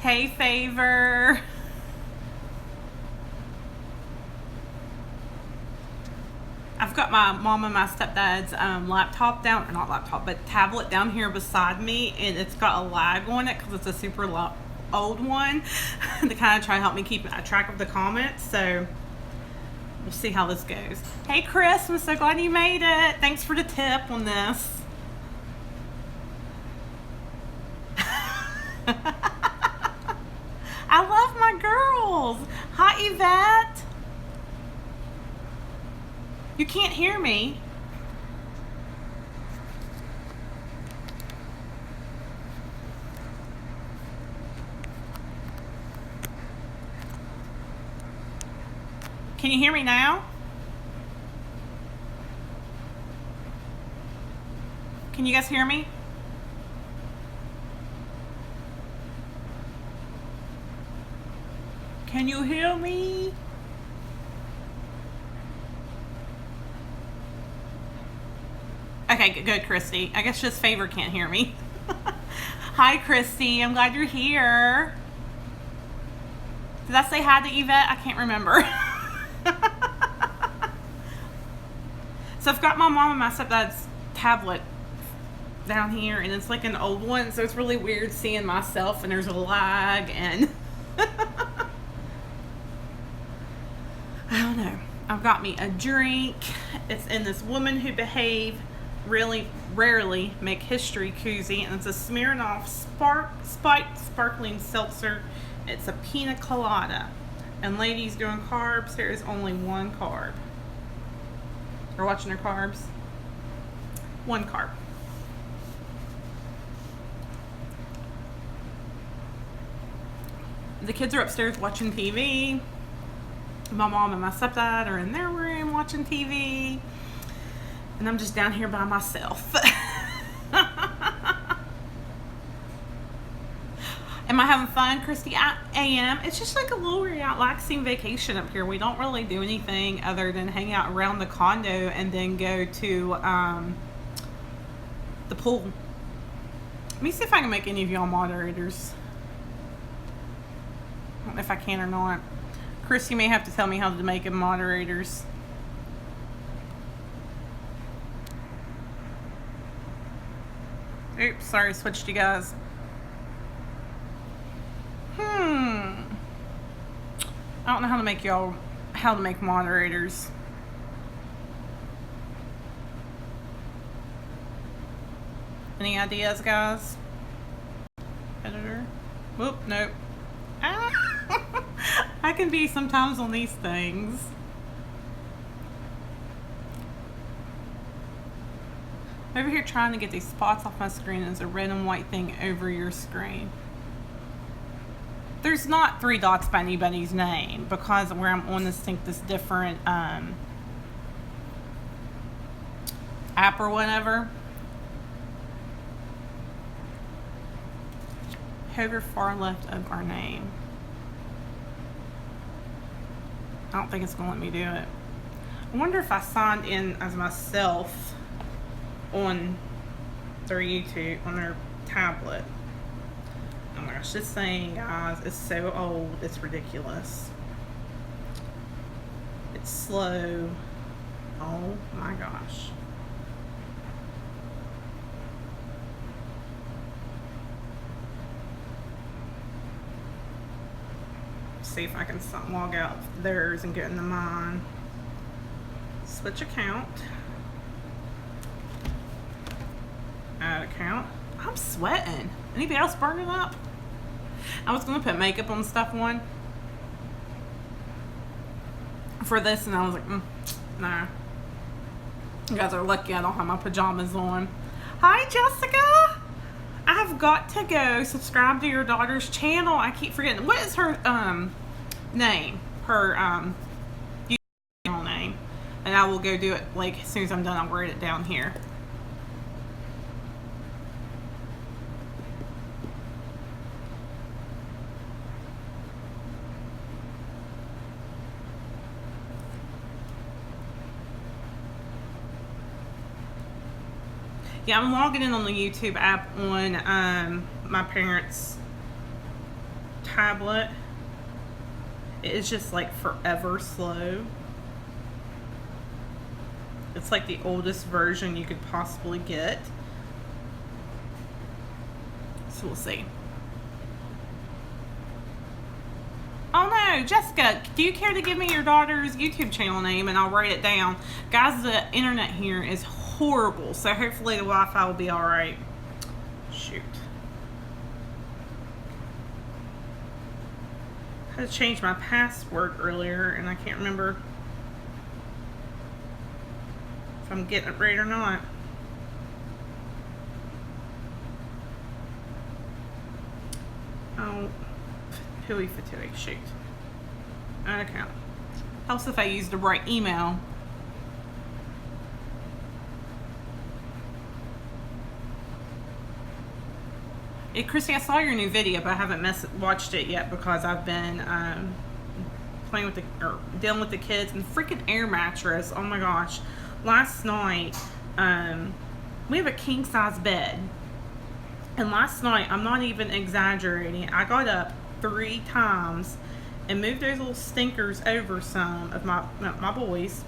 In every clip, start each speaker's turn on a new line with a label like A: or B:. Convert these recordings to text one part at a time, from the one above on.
A: Hey, Favor. I've got my mom and my stepdad's laptop down, or not laptop, but tablet down here beside me, and it's got a lag on it because it's a super old one to kind of try to help me keep track of the comments. So we'll see how this goes. Hey, Chris, I'm so glad you made it. Thanks for the tip on this. I love my girls. Hi, Yvette. You can't hear me. Can you hear me now? Can you guys hear me? Can you hear me? Okay, good, Christy. I guess just Favor can't hear me. Hi, Christy. I'm glad you're here. Did I say hi to Yvette? I can't remember. So I've got my mom and my stepdad's tablet down here, and it's like an old one, so it's really weird seeing myself, and there's a lag, and I don't know. I've got me a drink. It's in this Woman Who Behave Really Rarely Make History koozie, and it's a Smirnoff spiked sparkling seltzer. It's a pina colada. And ladies doing carbs, there is only one carb. They're watching their carbs. One carb. The kids are upstairs watching TV. My mom and my stepdad are in their room watching TV. And I'm just down here by myself. Am I having fun, Christy? I am. It's just like a little relaxing vacation up here. We don't really do anything other than hang out around the condo and then go to the pool. Let me see if I can make any of y'all moderators. I don't know if I can or not. Chris, you may have to tell me how to make them moderators. Oops, sorry, switched you guys. I don't know how to make moderators. Any ideas, guys? Editor? Whoop, nope. Ah. I can be sometimes on these things. Over here trying to get these spots off my screen. There's a red and white thing over your screen. There's not 3 dots by anybody's name because where I'm on this different app or whatever. Hover far left of our name. I don't think it's going to let me do it. I wonder if I signed in as myself on their YouTube, on their tablet. Oh my gosh, this thing, guys, is so old, it's ridiculous. It's slow. Oh my gosh. See if I can log out of theirs and get into mine. Switch account. Add account. I'm sweating. Anybody else burning up? I was gonna put makeup on stuff on for this, and I was like, nah. You guys are lucky I don't have my pajamas on. Hi, Jessica. I've got to go subscribe to your daughter's channel. I keep forgetting. What is her name? Her YouTube channel name. And I will go do it like as soon as I'm done. I'll write it down here. Yeah, I'm logging in on the YouTube app on my parents' tablet. It is just like forever slow. It's like the oldest version you could possibly get. So we'll see. Oh no, Jessica, do you care to give me your daughter's YouTube channel name and I'll write it down? Guys, the internet here is horrible, so hopefully the Wi-Fi will be alright. Shoot. I had to change my password earlier and I can't remember if I'm getting it right or not. Oh, Fatui, shoot. Okay. Helps if I use the right email. Hey, Christy, I saw your new video, but I haven't watched it yet because I've been playing with dealing with the kids and freaking air mattress. Oh my gosh! Last night, we have a king size bed, and last night, I'm not even exaggerating, I got up 3 times and moved those little stinkers over some of my boys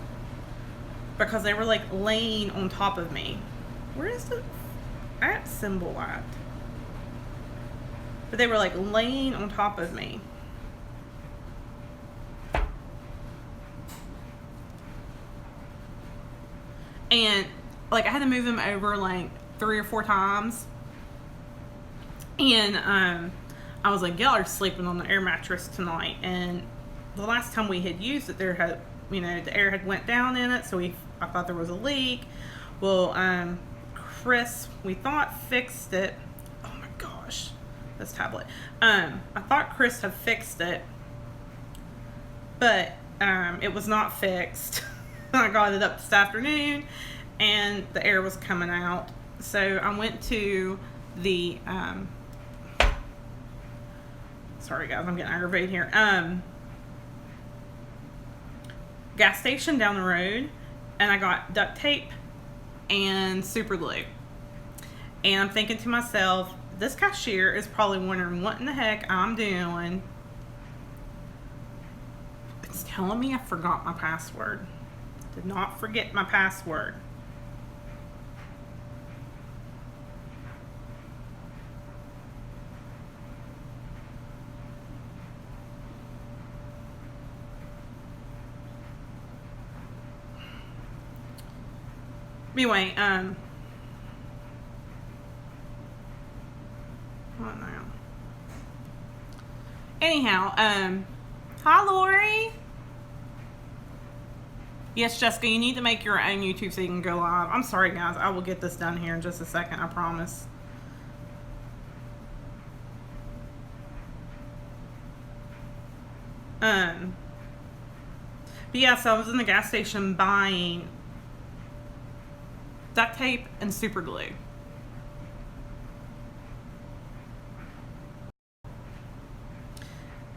A: because they were like laying on top of me. Where is the at symbol at? But they were like laying on top of me. And like I had to move them over like 3 or 4 times. And I was like, y'all are sleeping on the air mattress tonight. And the last time we had used it, there had, you know, the air had went down in it, so I thought there was a leak. Well, Chris, we thought fixed it. Oh my gosh, this tablet. I thought Chris had fixed it, but it was not fixed. I got it up this afternoon, and the air was coming out. So I went to the sorry guys, I'm getting aggravated here. Gas station down the road, and I got duct tape and super glue. And I'm thinking to myself, this cashier is probably wondering what in the heck I'm doing. It's telling me I forgot my password. Did not forget my password. Anyway, what now? Anyhow, hi Lori. Yes, Jessica, you need to make your own YouTube so you can go live. I'm sorry guys, I will get this done here in just a second, I promise. But yeah, so I was in the gas station buying duct tape and super glue.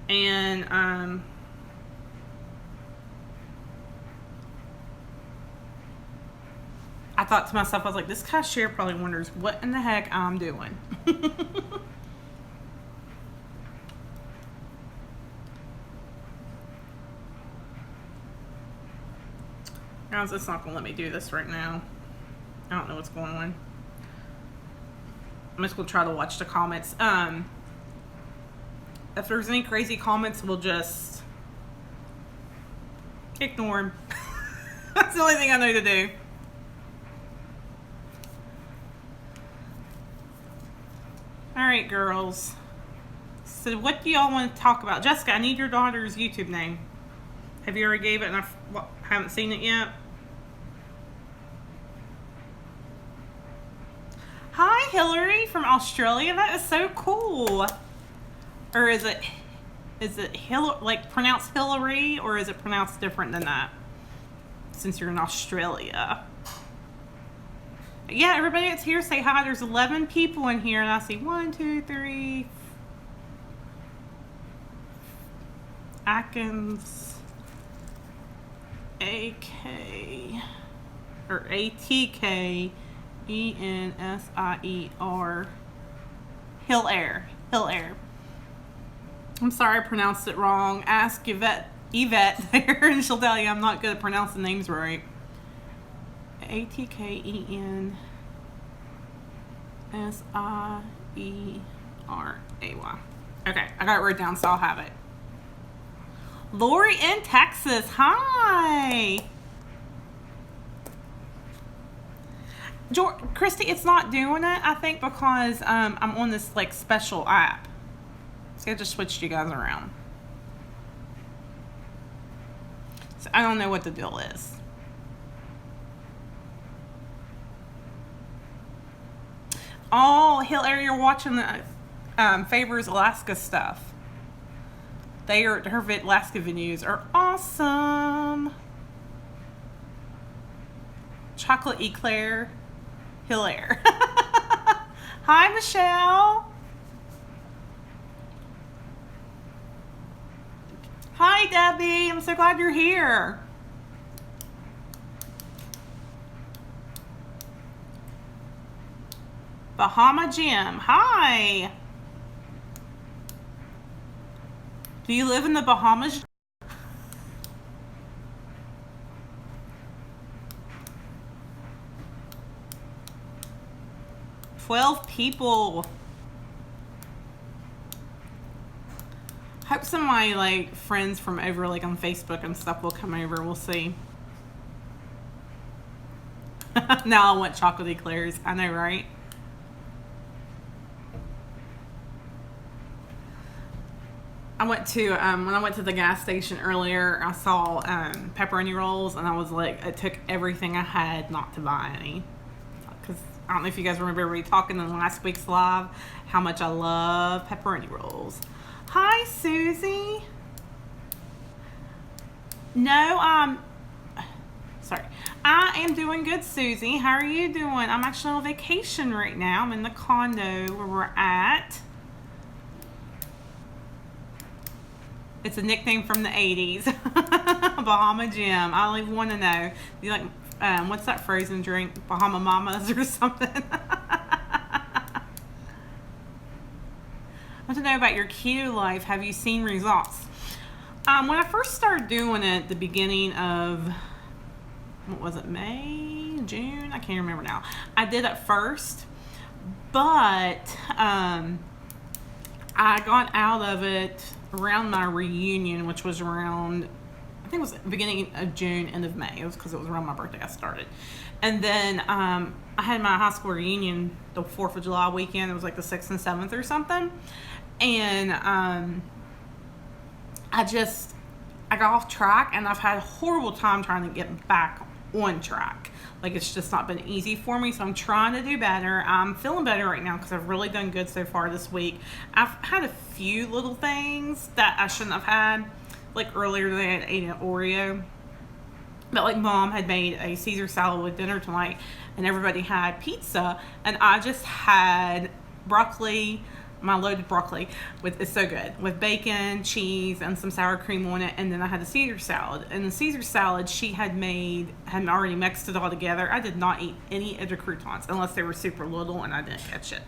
A: And I thought to myself, I was like, this cashier probably wonders what in the heck I'm doing. Guys, it's not gonna let me do this right now. I don't know what's going on. I'm just gonna try to watch the comments. If there's any crazy comments, we'll just ignore them. That's the only thing I know to do. Alright, girls. So what do y'all want to talk about? Jessica, I need your daughter's YouTube name. Have you already gave it and I haven't seen it yet? Hi, Hillary from Australia. That is so cool. Or is it like pronounced Hillary, or is it pronounced different than that? Since you're in Australia. Yeah, everybody that's here, say hi. There's 11 people in here, and I see 1, 2, 3. Atkins, A-K, or A-T-K, E-N-S-I-E-R, Hillaire. I'm sorry I pronounced it wrong. Ask Yvette there, and she'll tell you I'm not good at pronouncing names right. Atkensiray. Okay, I got it written down, so I'll have it. Lori in Texas. Hi. Christy, it's not doing it, I think, because I'm on this like special app. So I just switched you guys around. So I don't know what the deal is. Oh, Hillary, you're watching the Favors Alaska stuff. Her Alaska videos are awesome. Chocolate eclair, Hilaire. Hi, Michelle. Hi, Debbie. I'm so glad you're here. Bahama Jim. Hi. Do you live in the Bahamas? $12 people. Hope some of my like friends from over like on Facebook and stuff will come over. We'll see. Now I want chocolate eclairs. I know, right? I went to when I went to the gas station earlier, I saw pepperoni rolls, and I was like, it took everything I had not to buy any. Because I don't know if you guys remember me talking in last week's live how much I love pepperoni rolls. Hi, Susie. No, sorry. I am doing good, Susie. How are you doing? I'm actually on vacation right now. I'm in the condo where we're at. It's a nickname from the 80s. Bahama Jim. I only want to know. Do you like, what's that frozen drink? Bahama Mamas or something? I want to know about your keto life. Have you seen results? When I first started doing it at the beginning of, what was it, May, June? I can't remember now. I did it first, but I got out of it around my reunion, which was around, I think it was the beginning of June, end of May. It was because it was around my birthday I started. And then I had my high school reunion the 4th of July weekend. It was like the 6th and 7th or something. And I got off track, and I've had a horrible time trying to get back on track. Like, it's just not been easy for me, so I'm trying to do better. I'm feeling better right now because I've really done good so far this week. I've had a few little things that I shouldn't have had. Like, earlier today I ate an Oreo. But, like, Mom had made a Caesar salad with dinner tonight, and everybody had pizza, and I just had broccoli, my loaded broccoli, it's so good, with bacon, cheese, and some sour cream on it. And then I had the Caesar salad, and the Caesar salad she had already mixed it all together. I did not eat any of the croutons unless they were super little, and I didn't catch it.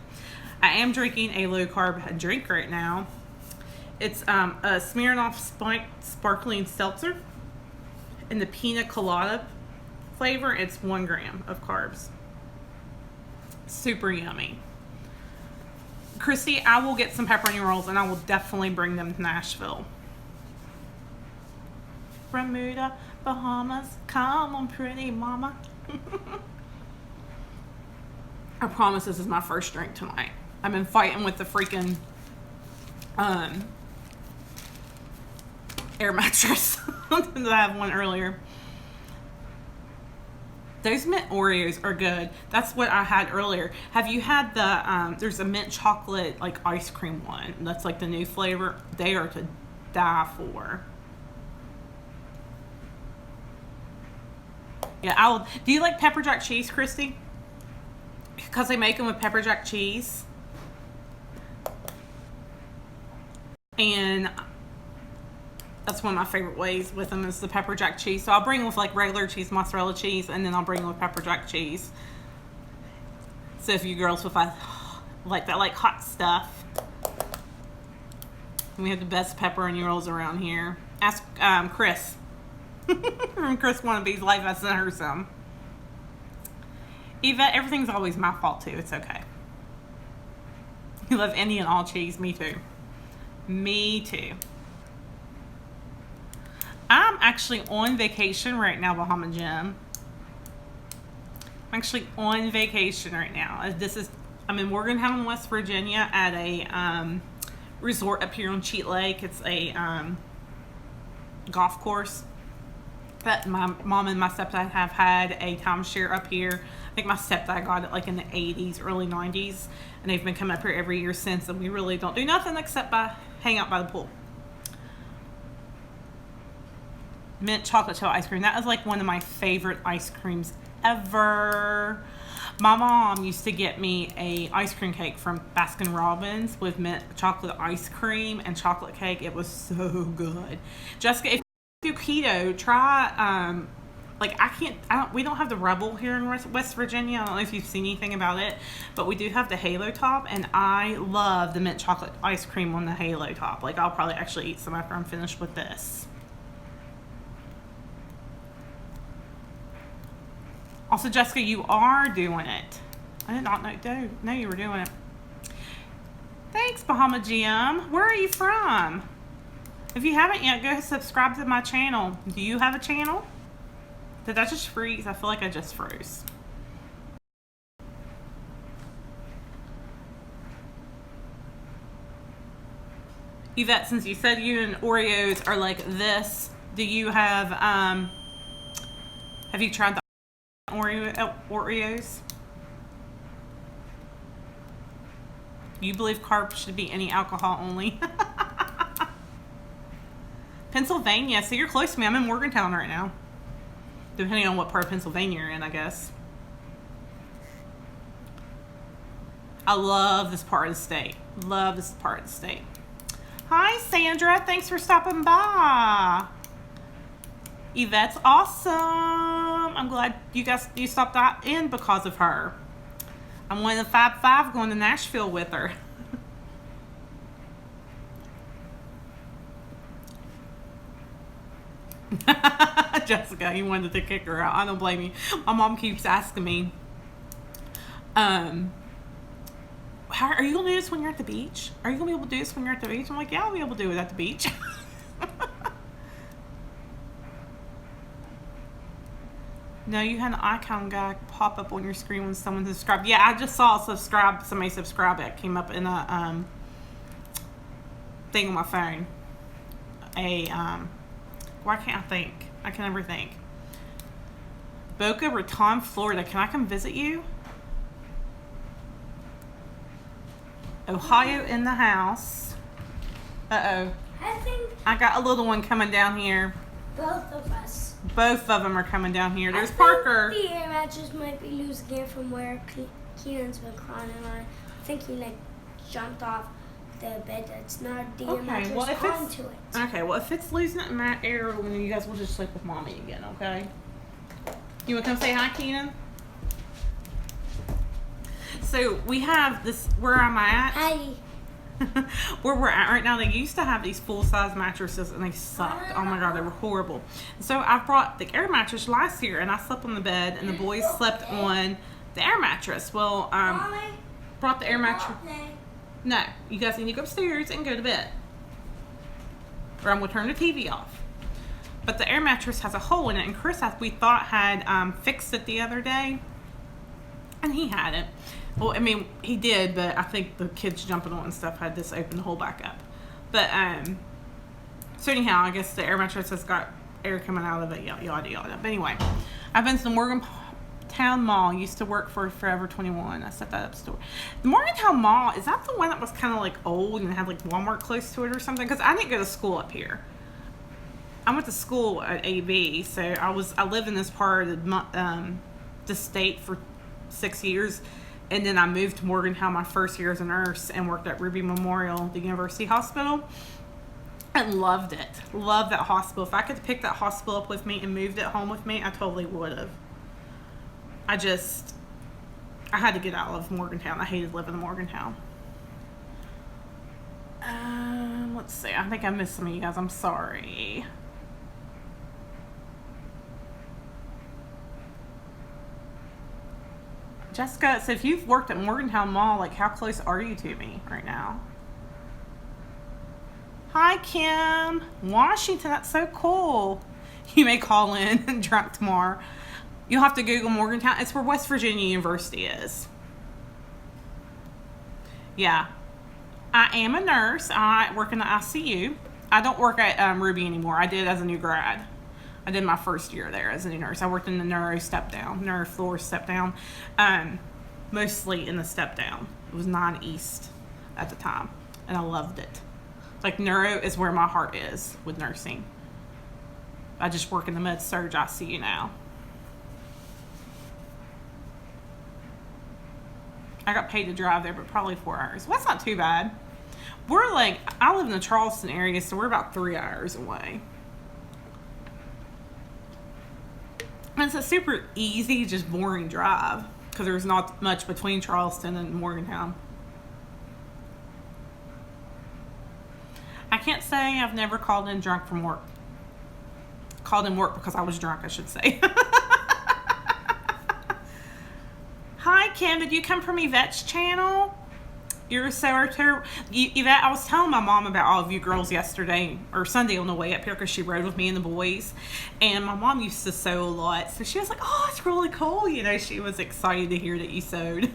A: I am drinking a low carb drink right now. It's a Smirnoff sparkling seltzer in the pina colada flavor. It's 1 gram of carbs. Super yummy. Christy, I will get some pepperoni rolls, and I will definitely bring them to Nashville. Bermuda, Bahamas, come on, pretty mama. I promise this is my first drink tonight. I've been fighting with the freaking air mattress. I had one earlier. Those mint Oreos are good. That's what I had earlier. Have you had the, there's a mint chocolate, like, ice cream one. That's, like, the new flavor. They are to die for. Yeah, do you like pepper jack cheese, Christy? Because they make them with pepper jack cheese. And that's one of my favorite ways with them is the pepper jack cheese. So I'll bring them with like regular cheese, mozzarella cheese, and then I'll bring them with pepper jack cheese. So if you girls with like that, like hot stuff. We have the best pepperoni rolls around here. Ask Chris. From Chris Wannabe's Life, I sent her some. Yvette, everything's always my fault too. It's okay. You love any and all cheese. Me too. Me too. I'm actually on vacation right now, Bahama Jim. I'm actually on vacation right now. I'm in Morgantown, West Virginia at a resort up here on Cheat Lake. It's a golf course that my mom and my stepdad have had a timeshare up here. I think my stepdad got it like in the 80s, early 90s, and they've been coming up here every year since, and we really don't do nothing except hang out by the pool. Mint chocolate chip ice cream. That is like one of my favorite ice creams ever. My mom used to get me a ice cream cake from Baskin Robbins with mint chocolate ice cream and chocolate cake. It was so good. Jessica, if you do keto, try we don't have the Rebel here in West Virginia. I don't know if you've seen anything about it, but we do have the Halo Top, and I love the mint chocolate ice cream on the Halo Top. Like, I'll probably actually eat some after I'm finished with this. Also, Jessica, you are doing it. I did not know you were doing it. Thanks, Bahama Jim. Where are you from? If you haven't yet, go subscribe to my channel. Do you have a channel? Did that just freeze? I feel like I just froze. Yvette, since you said you and Oreos are like this, do you have you tried the Oreos? You believe carbs should be any alcohol only? Pennsylvania, so you're close to me. I'm in Morgantown right now. Depending on what part of Pennsylvania you're in, I guess. I love this part of the state. Love this part of the state. Hi, Sandra. Thanks for stopping by. Yvette's awesome. I'm glad you stopped in because of her. I'm one of the 5 going to Nashville with her. Jessica, he wanted to kick her out. I don't blame you. My mom keeps asking me, how are you gonna do this when you're at the beach? Are you gonna be able to do this when you're at the beach? I'm like, yeah, I'll be able to do it at the beach. No, you had an icon guy pop up on your screen when someone subscribed. Yeah, I just saw somebody subscribe. It came up in a thing on my phone. Why can't I think? I can never think. Boca Raton, Florida. Can I come visit you? Ohio in the house. Uh-oh.
B: I think
A: I got a little one coming down here.
B: both of us.
A: Both of them are coming down here. There's Parker.
B: The air mattress might be loose again from where Keenan's been crying on. I think he jumped off the bed that's not the air mattress onto it.
A: Okay, well, if it's losing it in that air, then you guys will just sleep with Mommy again, okay? You want to come say hi, Keenan? So we have this, where I'm at.
B: Hi.
A: Where we're at right now, they used to have these full-size mattresses and they sucked. Oh my god, they were horrible. So I brought the air mattress last year and I slept on the bed and the boys slept on the air mattress. Well, brought the air mattress. No, you guys need to go upstairs and go to bed, or I'm gonna turn the TV off. But the air mattress has a hole in it, and Chris, we thought had fixed it the other day, and he hadn't. Well, I mean, he did, but I think the kids jumping on and stuff had this open the hole back up. But so anyhow, I guess the air mattress has got air coming out of it, yada yada. But anyway, I've been to the Morgantown Mall. Used to work for Forever 21. I set that up store. The Morgantown Mall, is that the one that was kind of like old and had like Walmart close to it or something? Because I didn't go to school up here. I went to school at AB, so I lived in this part of the state for 6 years. And then I moved to Morgantown my first year as a nurse and worked at Ruby Memorial, the University Hospital, and loved it. Loved that hospital. If I could pick that hospital up with me and moved it home with me, I totally would have. I had to get out of Morgantown. I hated living in Morgantown. Let's Let's see. I think I missed some of you guys. I'm sorry. Jessica said, if you've worked at Morgantown Mall, like, how close are you to me right now? Hi, Kim. Washington, that's so cool. You may call in drunk tomorrow. You'll have to Google Morgantown. It's where West Virginia University is. Yeah. I am a nurse. I work in the ICU. I don't work at Ruby anymore. I did as a new grad. I did my first year there as a new nurse. I worked in the neuro floor step down, mostly in the step down. It was 9 East at the time, and I loved it. Like, neuro is where my heart is with nursing. I just work in the med surg ICU now. I got paid to drive there, but probably 4 hours. Well, that's not too bad. We're like, I live in the Charleston area, so we're about 3 hours away. And it's a super easy, just boring drive because there's not much between Charleston and Morgantown. I can't say I've never called in drunk from work. Called in work because I was drunk, I should say. Hi, Kim. Did you come from Yvette's channel? You're so terrible. Yvette, I was telling my mom about all of you girls yesterday or Sunday on the way up here because she rode with me and the boys. And my mom used to sew a lot. So she was like, oh, it's really cool. You know, she was excited to hear that you sewed.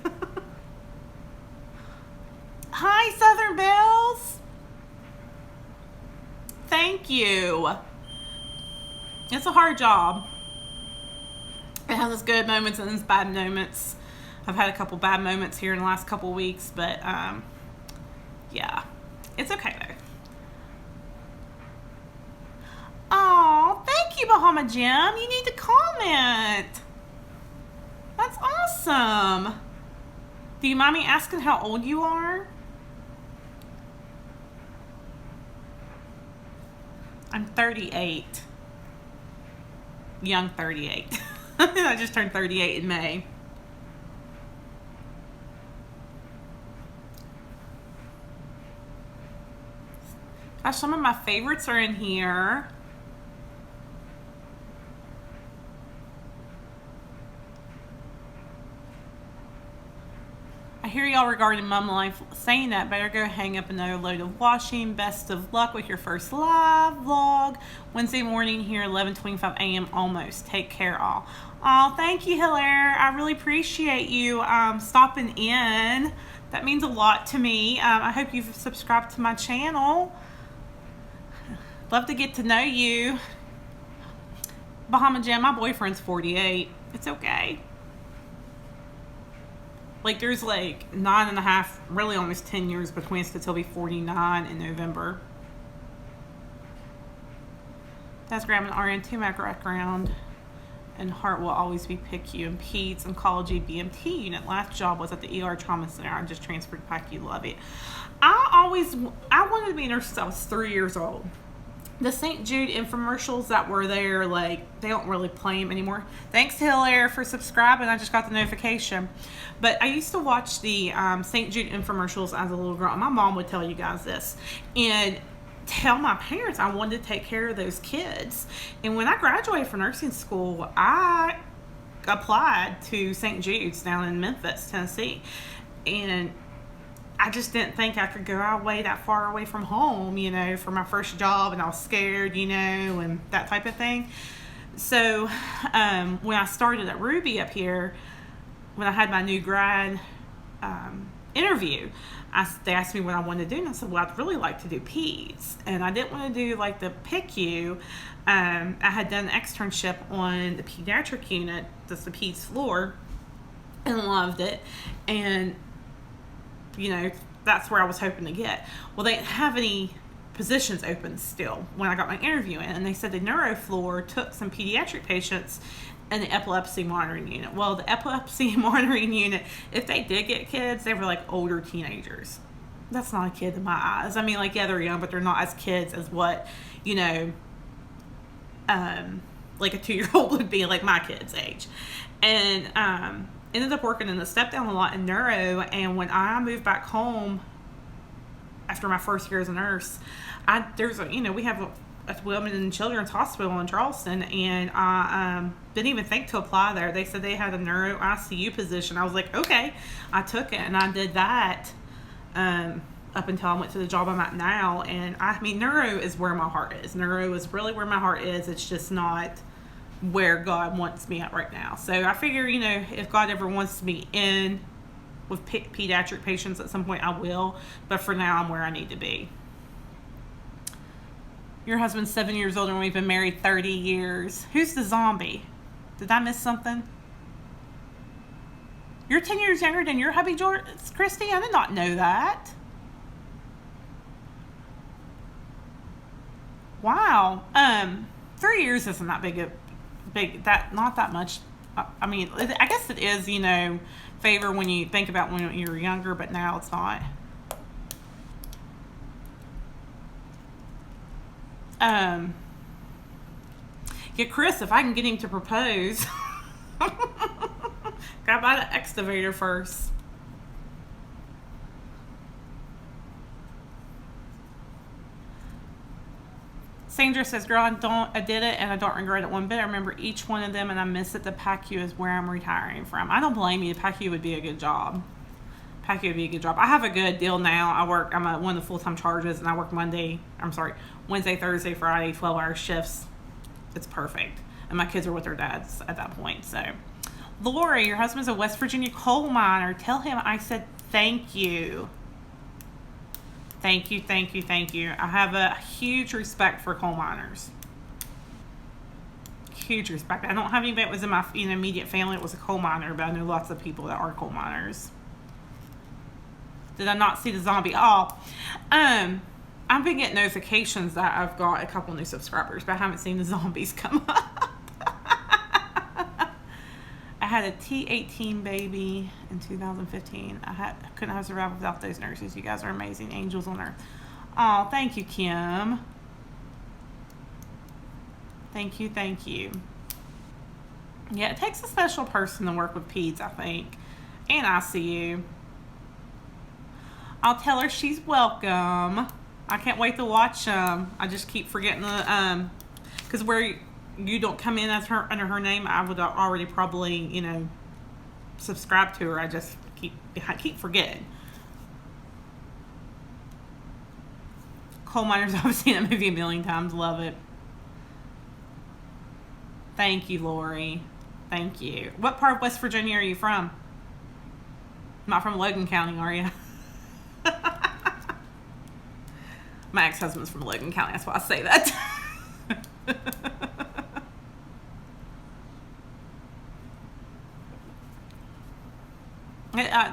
A: Hi, Southern Bells. Thank you. It's a hard job. It has its good moments and its bad moments. I've had a couple bad moments here in the last couple weeks, but yeah, it's okay though. Oh, thank you, Bahama Jim. You need to comment. That's awesome. Do you mind me asking how old you are? I'm 38. Young 38. I just turned 38 in May. Gosh, some of my favorites are in here. I hear y'all regarding mom life saying that. Better go hang up another load of washing. Best of luck with your first live vlog. Wednesday morning here, 11:25 a.m. almost. Take care, all. Oh, thank you, Hilaire. I really appreciate you stopping in. That means a lot to me. I hope you've subscribed to my channel. Love to get to know you. Bahama Jam, my boyfriend's 48. It's okay. Like, there's like 9.5, really almost 10 years between us because he'll be 49 in November. That's grabbing RN to my background. And heart will always be PICU and PEDS oncology BMT unit. Last job was at the ER trauma center. I just transferred to PICU. Love it. I wanted to be a nurse since I was 3 years old. The St. Jude infomercials that were there, like, they don't really play them anymore. Thanks to Hilaire for subscribing. I just got the notification. But I used to watch the St. Jude infomercials as a little girl. My mom would tell you guys this. And tell my parents I wanted to take care of those kids. And when I graduated from nursing school, I applied to St. Jude's down in Memphis, Tennessee. And I just didn't think I could go away that far away from home, you know, for my first job, and I was scared, you know, and that type of thing. So when I started at Ruby up here, when I had my new grad interview, they asked me what I wanted to do, and I said, well, I'd really like to do PEDS. And I didn't want to do like the PICU. I had done an externship on the pediatric unit, that's the PEDS floor, and loved it. And you know, that's where I was hoping to get. Well, they didn't have any positions open still when I got my interview in, and they said the neuro floor took some pediatric patients in the epilepsy monitoring unit. Well, the epilepsy monitoring unit, if they did get kids, they were like older teenagers. That's not a kid in my eyes. I mean, like, yeah, they're young, but they're not as kids as what, you know, like a 2-year-old would be, like my kid's age. And ended up working in the step down a lot in neuro, and when I moved back home after my first year as a nurse, we have a women and children's hospital in Charleston, and I didn't even think to apply there. They said they had a neuro ICU position. I was like, okay. I took it, and I did that up until I went to the job I'm at now. And I mean, neuro is where my heart is. Neuro is really where my heart is. It's just not where God wants me at right now. So I figure, if God ever wants me in with pediatric patients at some point, I will. But for now, I'm where I need to be. Your husband's 7 years older, and we've been married 30 years. Who's the zombie? Did I miss something? You're 10 years younger than your hubby, George, Christy? I did not know that. Wow. 3 years isn't that not that much. I mean, I guess it is, favor when you think about when you were younger, but now it's not. Yeah, Chris, if I can get him to propose, gotta buy the excavator first. Sandra says, girl, I did it and I don't regret it one bit. I remember each one of them and I miss it. The PACU is where I'm retiring from. I don't blame you. The PACU would be a good job. I have a good deal now. I'm one of the full-time charges, and I work Wednesday, Thursday, Friday, 12-hour shifts. It's perfect. And my kids are with their dads at that point. So, Lori, your husband's a West Virginia coal miner. Tell him I said thank you. Thank you. I have a huge respect for coal miners. Huge respect. I don't have anybody that was in my immediate family that was a coal miner, but I know lots of people that are coal miners. Did I not see the zombie? I've been getting notifications that I've got a couple new subscribers, but I haven't seen the zombies come up. I had a T18 baby in 2015. I couldn't have survived without those nurses. You guys are amazing angels on earth. Oh, thank you, Kim. Thank you. Yeah, it takes a special person to work with peds, I think. And ICU. I'll tell her she's welcome. I can't wait to watch them. I just keep forgetting the because where you don't come in as under her name, I would already probably subscribe to her. I just keep forgetting. Coal Miners, I've seen that movie a million times. Love it. Thank you, Lori. Thank you. What part of West Virginia are you from? Not from Logan County, are you? My ex-husband's from Logan County. That's why I say that.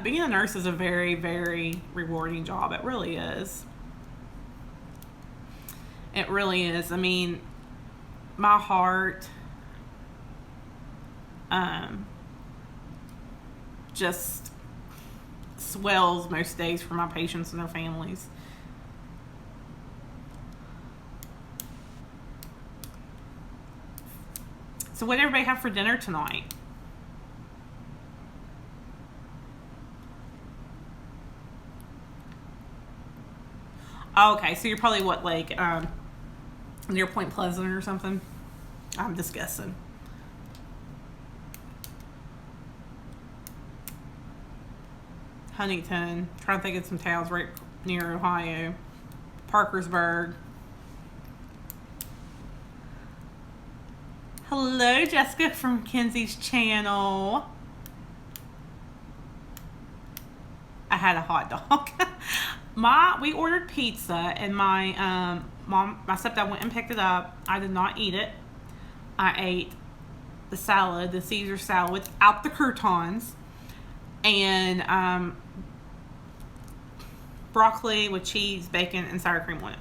A: Being a nurse is a very, very rewarding job. It really is. It really is. I mean, my heart just swells most days for my patients and their families. So what did everybody have for dinner tonight? Oh, okay, so you're probably near Point Pleasant or something? I'm just guessing. Huntington. Trying to think of some towns right near Ohio. Parkersburg. Hello, Jessica from Kenzie's channel. I had a hot dog. We ordered pizza, and my stepdad went and picked it up. I did not eat it. I ate the salad, the Caesar salad without the croutons, and broccoli with cheese, bacon, and sour cream on it.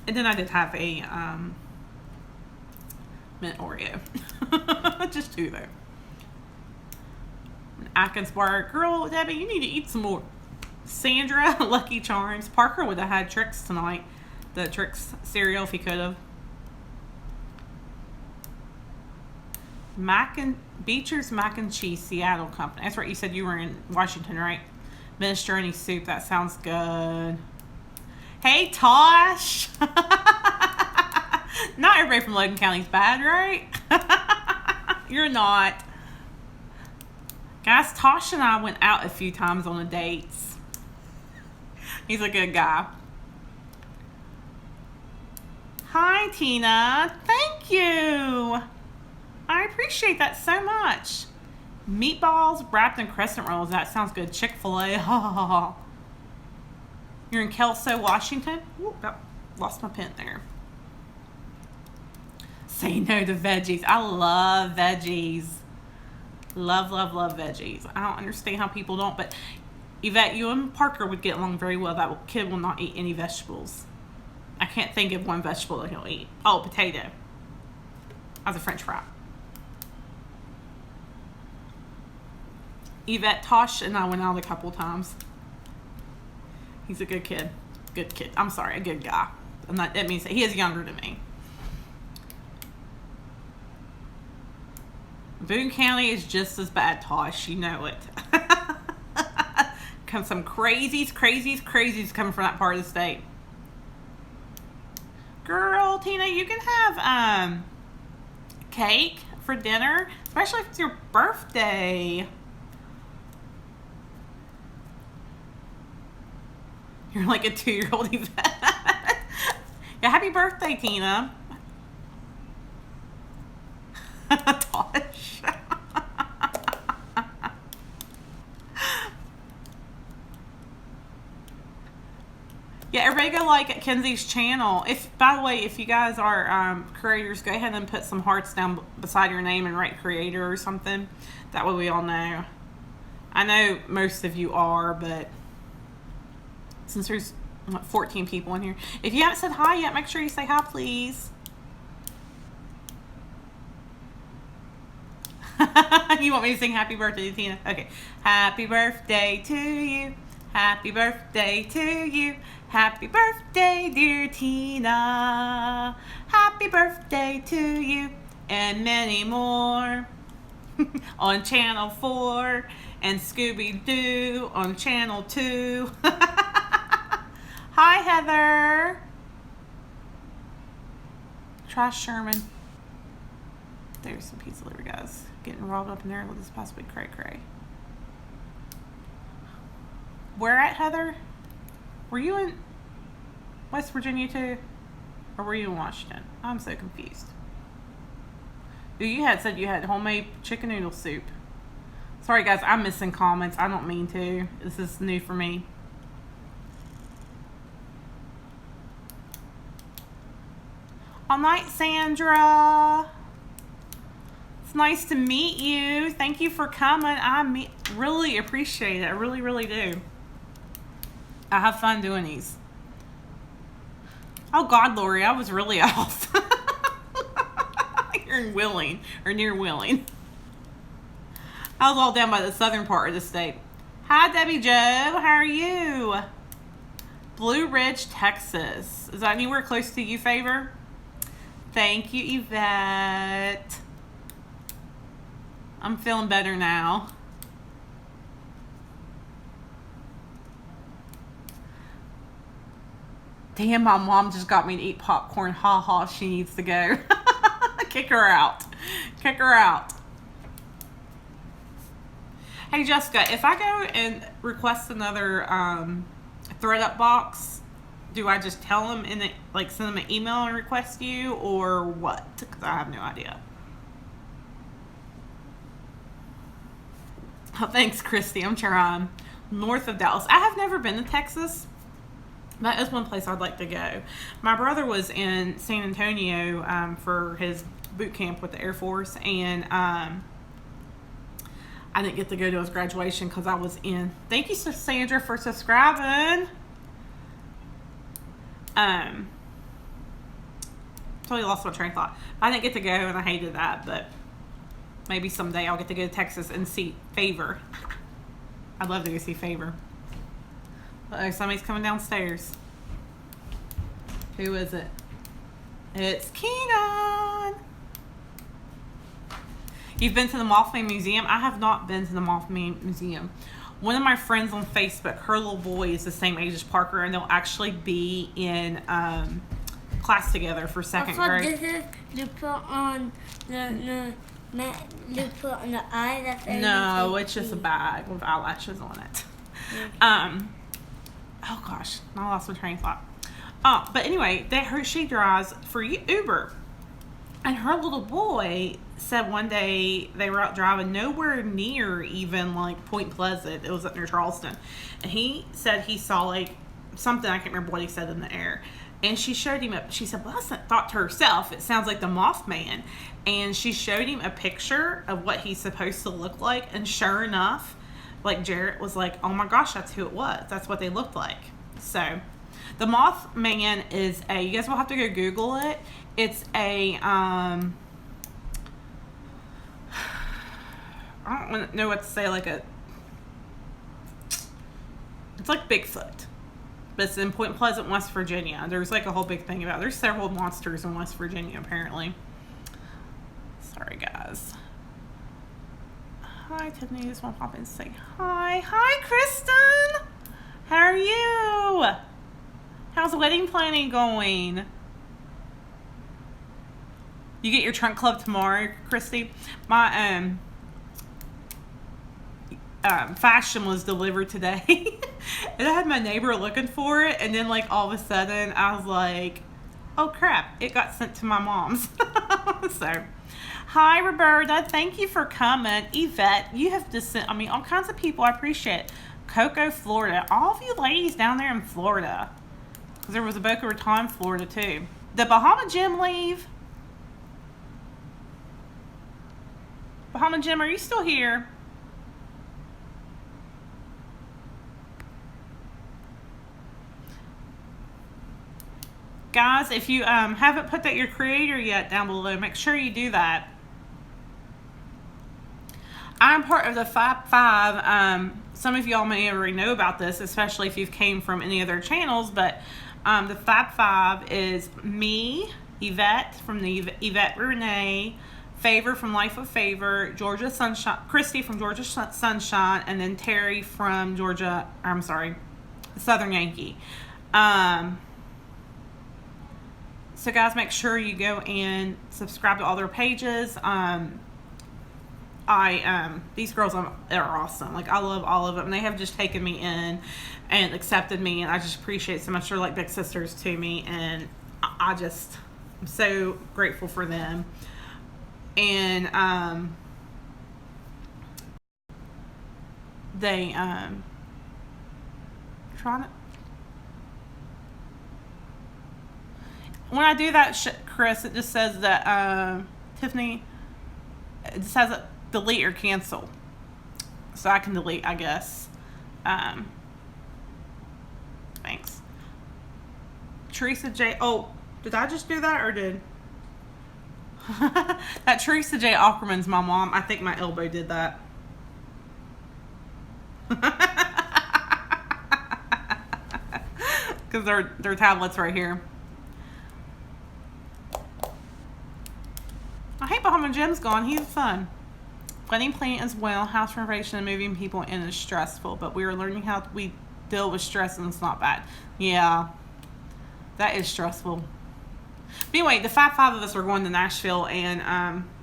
A: And then I did have a mint Oreo. Just two though. Atkinsburg. Girl, Debbie, you need to eat some more. Sandra, Lucky Charms. Parker would have had Trix tonight. The Trix cereal if he could have. Beecher's Mac and Cheese, Seattle company. That's right, you said you were in Washington, right? Minestrone soup. That sounds good. Hey, Tosh. Not everybody from Logan County's bad, right? You're not. Guys, Tosh and I went out a few times on the dates. He's a good guy. Hi, Tina. Thank you. I appreciate that so much. Meatballs wrapped in crescent rolls. That sounds good. Chick-fil-A. You're in Kelso, Washington? Ooh, lost my pen there. Say no to veggies. I love veggies. Love, love, love veggies. I don't understand how people don't, but Yvette, you and Parker would get along very well. That kid will not eat any vegetables. I can't think of one vegetable that he'll eat. Oh, potato. As a French fry. Yvette, Tosh, and I went out a couple times. He's a good kid. Good kid. I'm sorry, a good guy. That means he is younger than me. Boone County is just as bad, Tosh. You know it. Some crazies coming from that part of the state. Girl, Tina, you can have cake for dinner, especially if it's your birthday. You're like a 2-year-old Yvette. Yeah, happy birthday, Tina. Tosh. Yeah, everybody go like Kenzie's channel. By the way, if you guys are creators, go ahead and put some hearts down beside your name and write creator or something. That way we all know. I know most of you are, but since there's 14 people in here, if you haven't said hi yet, make sure you say hi, please. You want me to sing happy birthday to Tina? Okay. Happy birthday to you. Happy birthday to you. Happy birthday, dear Tina. Happy birthday to you. And many more. On Channel 4. And Scooby-Doo on Channel 2. Hi, Heather. Try Sherman. There's some pizza liver, guys. Getting rolled up in there with this possibly cray-cray. Where at, Heather? Were you in West Virginia too? Or were you in Washington? I'm so confused. You had said you had homemade chicken noodle soup. Sorry, guys. I'm missing comments. I don't mean to. This is new for me. All night, Sandra. It's nice to meet you. Thank you for coming. I really appreciate it. I really, really do. I have fun doing these. Oh, God, Lori, I was really off. You're in Wheeling, or near Wheeling. I was all down by the southern part of the state. Hi, Debbie Jo. How are you? Blue Ridge, Texas. Is that anywhere close to you, Favor? Thank you, Yvette. I'm feeling better now. Damn, my mom just got me to eat popcorn. Ha ha, she needs to go. Kick her out. Kick her out. Hey, Jessica, if I go and request another ThreadUp box, do I just tell them and send them an email and request you, or what? Because I have no idea. Oh, thanks, Christy. I'm trying. North of Dallas. I have never been to Texas. That is one place I'd like to go. My brother was in San Antonio for his boot camp with the Air Force, and I didn't get to go to his graduation because I was in. Thank you, Sandra, for subscribing. Totally lost my train of thought. I didn't get to go, and I hated that, but maybe someday I'll get to go to Texas and see Favor. I'd love to go see Favor. Uh-oh, somebody's coming downstairs. Who is it? It's Keenan. You've been to the Mothman Museum? I have not been to the Mothman Museum. one of my friends on Facebook, her little boy is the same age as Parker, and they'll actually be in class together for second grade.
B: This is you put on you put on the eye. That's
A: no, it's just a bag with eyelashes on it. Oh gosh, I lost my train of thought. But anyway, she drives for Uber, and her little boy said one day they were out driving nowhere near even like Point Pleasant. It was up near Charleston, and he said he saw like something, I can't remember what he said, in the air. And she showed him she said, well, that's thought to herself, it sounds like the Mothman. And she showed him a picture of what he's supposed to look like, and sure enough, like Jarrett was like, oh my gosh, that's who it was. That's what they looked like. So the Mothman is you guys will have to go Google it. It's I don't know what to say, it's like Bigfoot. But it's in Point Pleasant, West Virginia. There's like a whole big thing about it. There's several monsters in West Virginia, apparently. Sorry, guys. Hi, Tiffany. Just want to pop in and say hi. Hi, Kristen. How are you? How's wedding planning going? You get your trunk club tomorrow, Christy? My fashion was delivered today. And I had my neighbor looking for it, and then like all of a sudden I was like, oh crap, it got sent to my mom's. So hi, Roberta, thank you for coming. Yvette, you have just sent, all kinds of people. I appreciate it. Cocoa, Florida, all of you ladies down there in Florida, because there was a Boca Raton, Florida too. Did Bahama Jim leave? Bahama Jim, are you still here? Guys, if you haven't put that your creator yet down below, make sure you do that. I'm part of the Fab Five. Some of y'all may already know about this, especially if you've came from any other channels, but the Fab Five is me, Yvette from the Yvette Renee, Favor from Life of Favor, Georgia Sunshine, Christy from Georgia Sunshine, and then Terry from Southern Yankee. So guys, make sure you go and subscribe to all their pages. These girls are awesome. Like, I love all of them. They have just taken me in and accepted me, and I just appreciate so much. They're like big sisters to me, and I'm so grateful for them. And they trying to. When I do that, Chris, it just says that, Tiffany, it just has a delete or cancel. So I can delete, I guess. Thanks. Teresa J. Oh, did I just do that, or did? That Teresa J. Ackerman's my mom. I think my elbow did that. Because their tablet's right here. I hate Bahama Jim's gone. He's fun. Wedding planning as well. House renovation and moving people in is stressful, but we are learning how we deal with stress, and it's not bad. Yeah, that is stressful. But anyway, the five of us are going to Nashville, and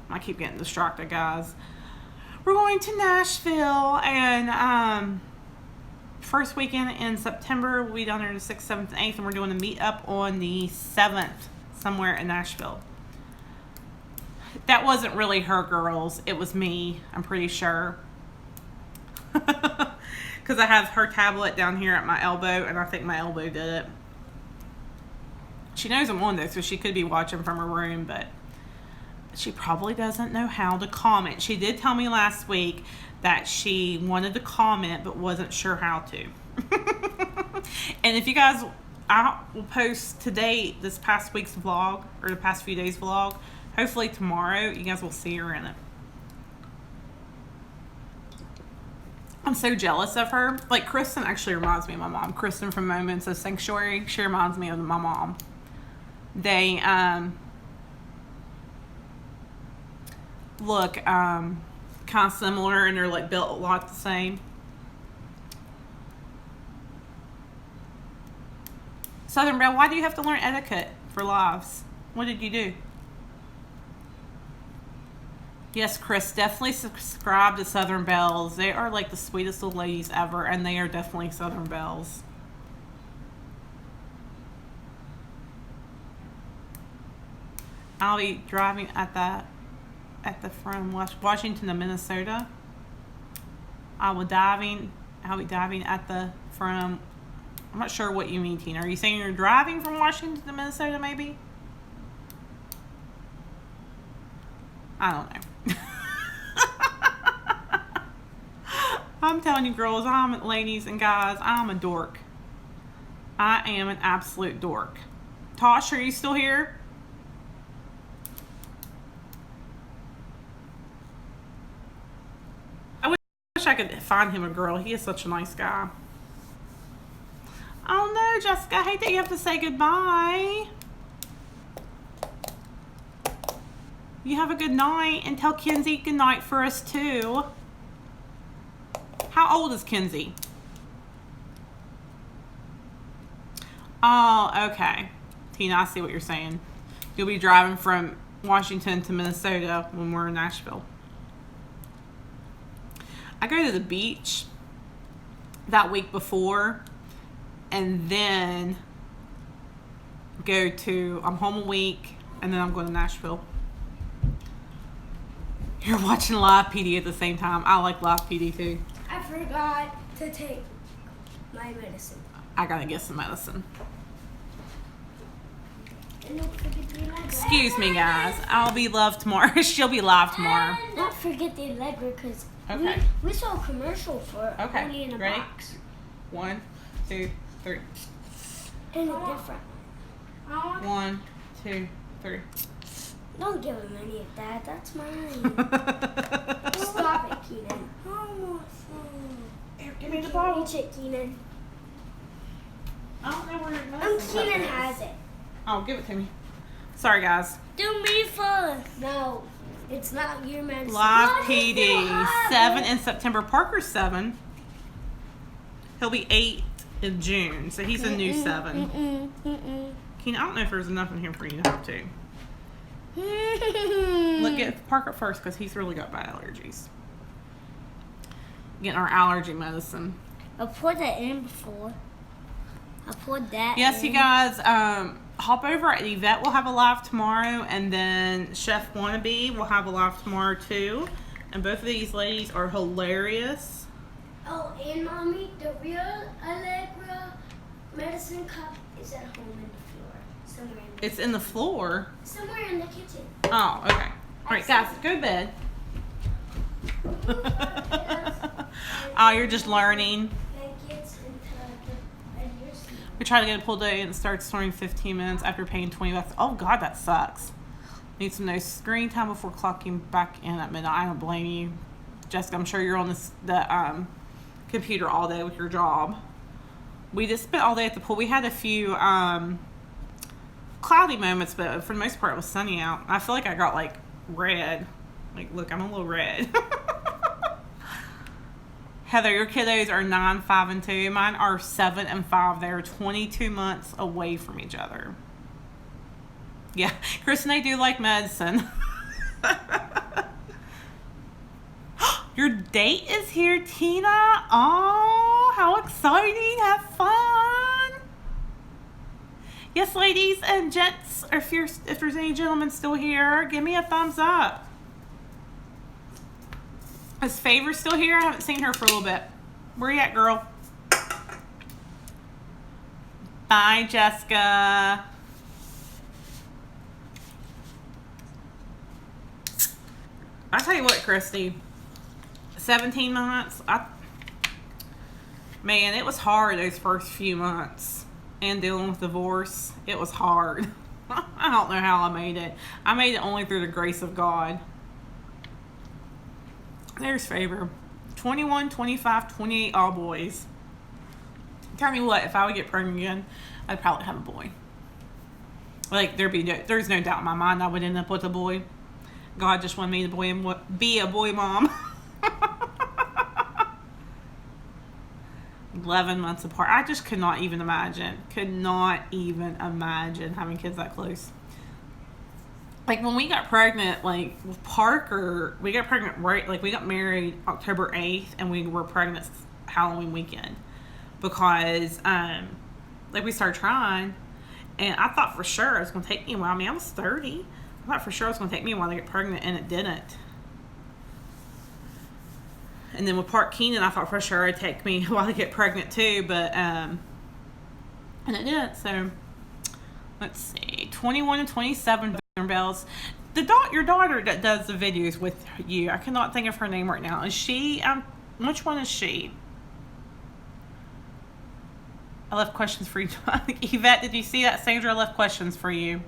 A: I keep getting distracted, guys. We're going to Nashville, and first weekend in September, we'll be down there the 6th, 7th, and 8th, and we're doing a meetup on the 7th somewhere in Nashville. That wasn't really her, girls. It was me, I'm pretty sure. Because I have her tablet down here at my elbow, and I think my elbow did it. She knows I'm on this, so she could be watching from her room, but she probably doesn't know how to comment. She did tell me last week that she wanted to comment, but wasn't sure how to. And if you guys, I will post today, this past week's vlog, or the past few days vlog. Hopefully tomorrow, you guys will see her in it. I'm so jealous of her. Like, Kristen actually reminds me of my mom. Kristen from Moments of Sanctuary, she reminds me of my mom. They look kind of similar, and they're like built a lot the same. Southern Belle, why do you have to learn etiquette for lives? What did you do? Yes, Chris, definitely subscribe to Southern Bells. They are like the sweetest little ladies ever, and they are definitely Southern Bells. I'll be driving at the from Washington to Minnesota. I'll be diving at the from. I'm not sure what you mean, Tina. Are you saying you're driving from Washington to Minnesota, maybe? I don't know. I'm telling you, girls, ladies and guys, I'm a dork. I am an absolute dork. Tosh, are you still here? I wish I could find him a girl. He is such a nice guy. Oh no, Jessica, I hate that you have to say goodbye. You have a good night, and tell Kenzie good night for us too. How old is Kenzie? Oh, okay. Tina, I see what you're saying. You'll be driving from Washington to Minnesota when we're in Nashville. I go to the beach that week before, and then I'm home a week, and then I'm going to Nashville. You're watching live PD at the same time. I like live PD too.
B: I forgot to take my medicine.
A: I gotta get some medicine.
B: And don't forget the Allegra.
A: Excuse me, guys. I'll be live tomorrow. She'll be live tomorrow.
B: And not forget the Allegra, because
A: Okay.
B: we saw a commercial for only in a
A: Ready?
B: box.
A: 1, 2, 3.
B: And a different.
A: 1, 2, 3.
B: Don't give him any of that. That's mine. Stop it, Keenan.
A: Here, give me the bottle.
B: Reach it, Keenan.
A: I don't know where your
B: And
A: medicine
B: Keenan
A: is.
B: has it.
A: Oh, give it to me. Sorry, guys.
B: Do me first. No, it's not your medicine.
A: Live
B: But he still
A: PD.
B: has
A: 7
B: it.
A: in September. Parker's 7. He'll be 8 in June, so he's a new 7. Keenan, I don't know if there's enough in here for you to have to. Look at Parker first, because he's really got bad allergies. Getting our allergy medicine.
B: I poured that in before. I poured that
A: Yes,
B: in.
A: you guys, hop over at Yvette. We'll have a live tomorrow, and then Chef Wannabe will have a live tomorrow too. And both of these ladies are hilarious.
B: Oh, and Mommy, the real Allegra medicine cup is at home in the floor. Somewhere in the
A: It's in the floor.
B: Somewhere in the kitchen.
A: Oh, okay. All right, guys, go to bed. Oh, you're just learning. We try to get a pool day and it starts starting 15 minutes after paying $20. Oh God, that sucks. Need some no screen time before clocking back in at midnight. I don't blame you, Jessica. I'm sure you're on the computer all day with your job. We just spent all day at the pool. We had a few cloudy moments, but for the most part it was sunny out. I feel like I got like red. Like, look, I'm a little red. Heather, your kiddos are 9, 5, and 2. Mine are 7 and 5. They're 22 months away from each other. Yeah, Chris and I do like medicine. Your date is here, Tina. Oh, how exciting. Have fun. Yes, ladies and gents, or if there's any gentlemen still here, give me a thumbs up. Is Favor still here? I haven't seen her for a little bit. Where you at, girl? Bye, Jessica. I tell you what, Christy, 17 months, man, it was hard those first few months. And dealing with divorce, it was hard. I don't know how I made it. I made it only through the grace of God. There's Favor. 21, 25, 28, all boys. Tell me what, if I would get pregnant again, I'd probably have a boy. Like, there's no doubt in my mind I would end up with a boy. God just wanted me to be a boy mom. 11 months apart. I just could not even imagine having kids that close. Like, when we got pregnant, like, with Parker, we got pregnant we got married October 8th, and we were pregnant Halloween weekend. Because, we started trying, and I thought for sure it was going to take me a while. I mean, I was 30. I thought for sure it was going to take me a while to get pregnant, and it didn't. And then with Keenan, I thought for sure it'd take me a while to get pregnant, too. But, and it did. So, let's see. 21 and 27 bells. Your daughter that does the videos with you, I cannot think of her name right now. Is she, which one is she? I left questions for you. Yvette, did you see that? Sandra left questions for you.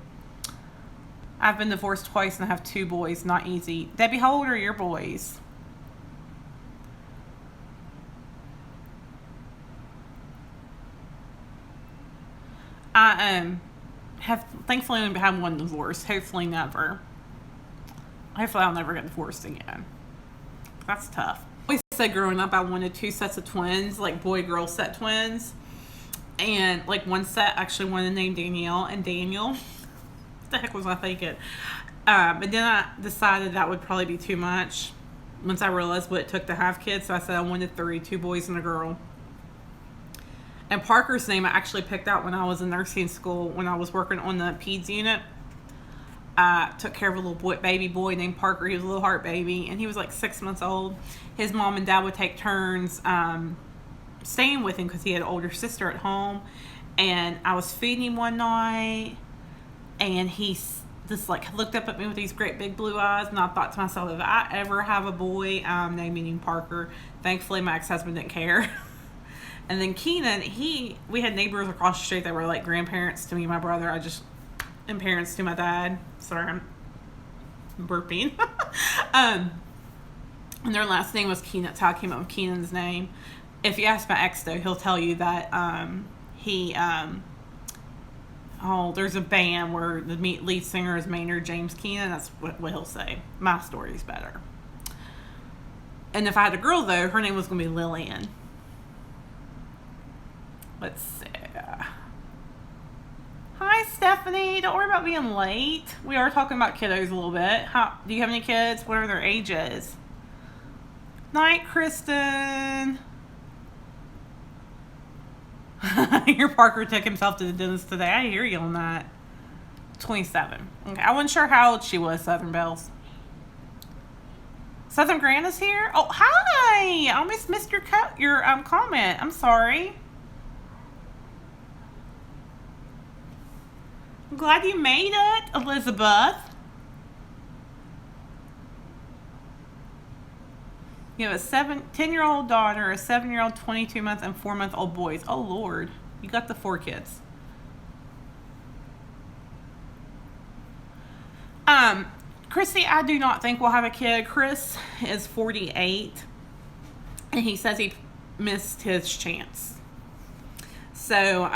A: I've been divorced twice and I have 2 boys. Not easy. Debbie, how old are your boys? I have thankfully only had 1 divorce. Hopefully never. Hopefully I'll never get divorced again. That's tough. I always said growing up I wanted 2 sets of twins, like boy-girl set twins. And like one set actually wanted to name Danielle and Daniel. What the heck was I thinking? But then I decided that would probably be too much once I realized what it took to have kids. So I said I wanted 3, 2 boys and a girl. And Parker's name I actually picked out when I was in nursing school, when I was working on the peds unit. I took care of a little baby boy named Parker. He was a little heart baby, and he was like 6 months old. His mom and dad would take turns staying with him because he had an older sister at home. And I was feeding him one night, and he just like looked up at me with these great big blue eyes, and I thought to myself, if I ever have a boy, I'm naming him Parker. Thankfully my ex-husband didn't care. And then Keenan, we had neighbors across the street that were like grandparents to me and my brother. And parents to my dad. Sorry, I'm burping. And their last name was Keenan. That's how I came up with Keenan's name. If you ask my ex, though, he'll tell you that there's a band where the lead singer is Maynard James Keenan. That's what he'll say. My story's better. And if I had a girl, though, her name was going to be Lillian. Let's see. Hi, Stephanie. Don't worry about being late. We are talking about kiddos a little bit. Do you have any kids? What are their ages? Night, Kristen. Your Parker took himself to the dentist today. I hear you on that. 27. Okay, I wasn't sure how old she was, Southern Bells. Southern Grand is here? Oh, hi! I almost missed your comment. I'm sorry. I'm glad you made it, Elizabeth. You have a 10-year-old daughter, a 7-year-old, 22-month, and 4-month-old boys. Oh, Lord. You got the 4 kids. Chrissy, I do not think we'll have a kid. Chris is 48, and he says he missed his chance. So,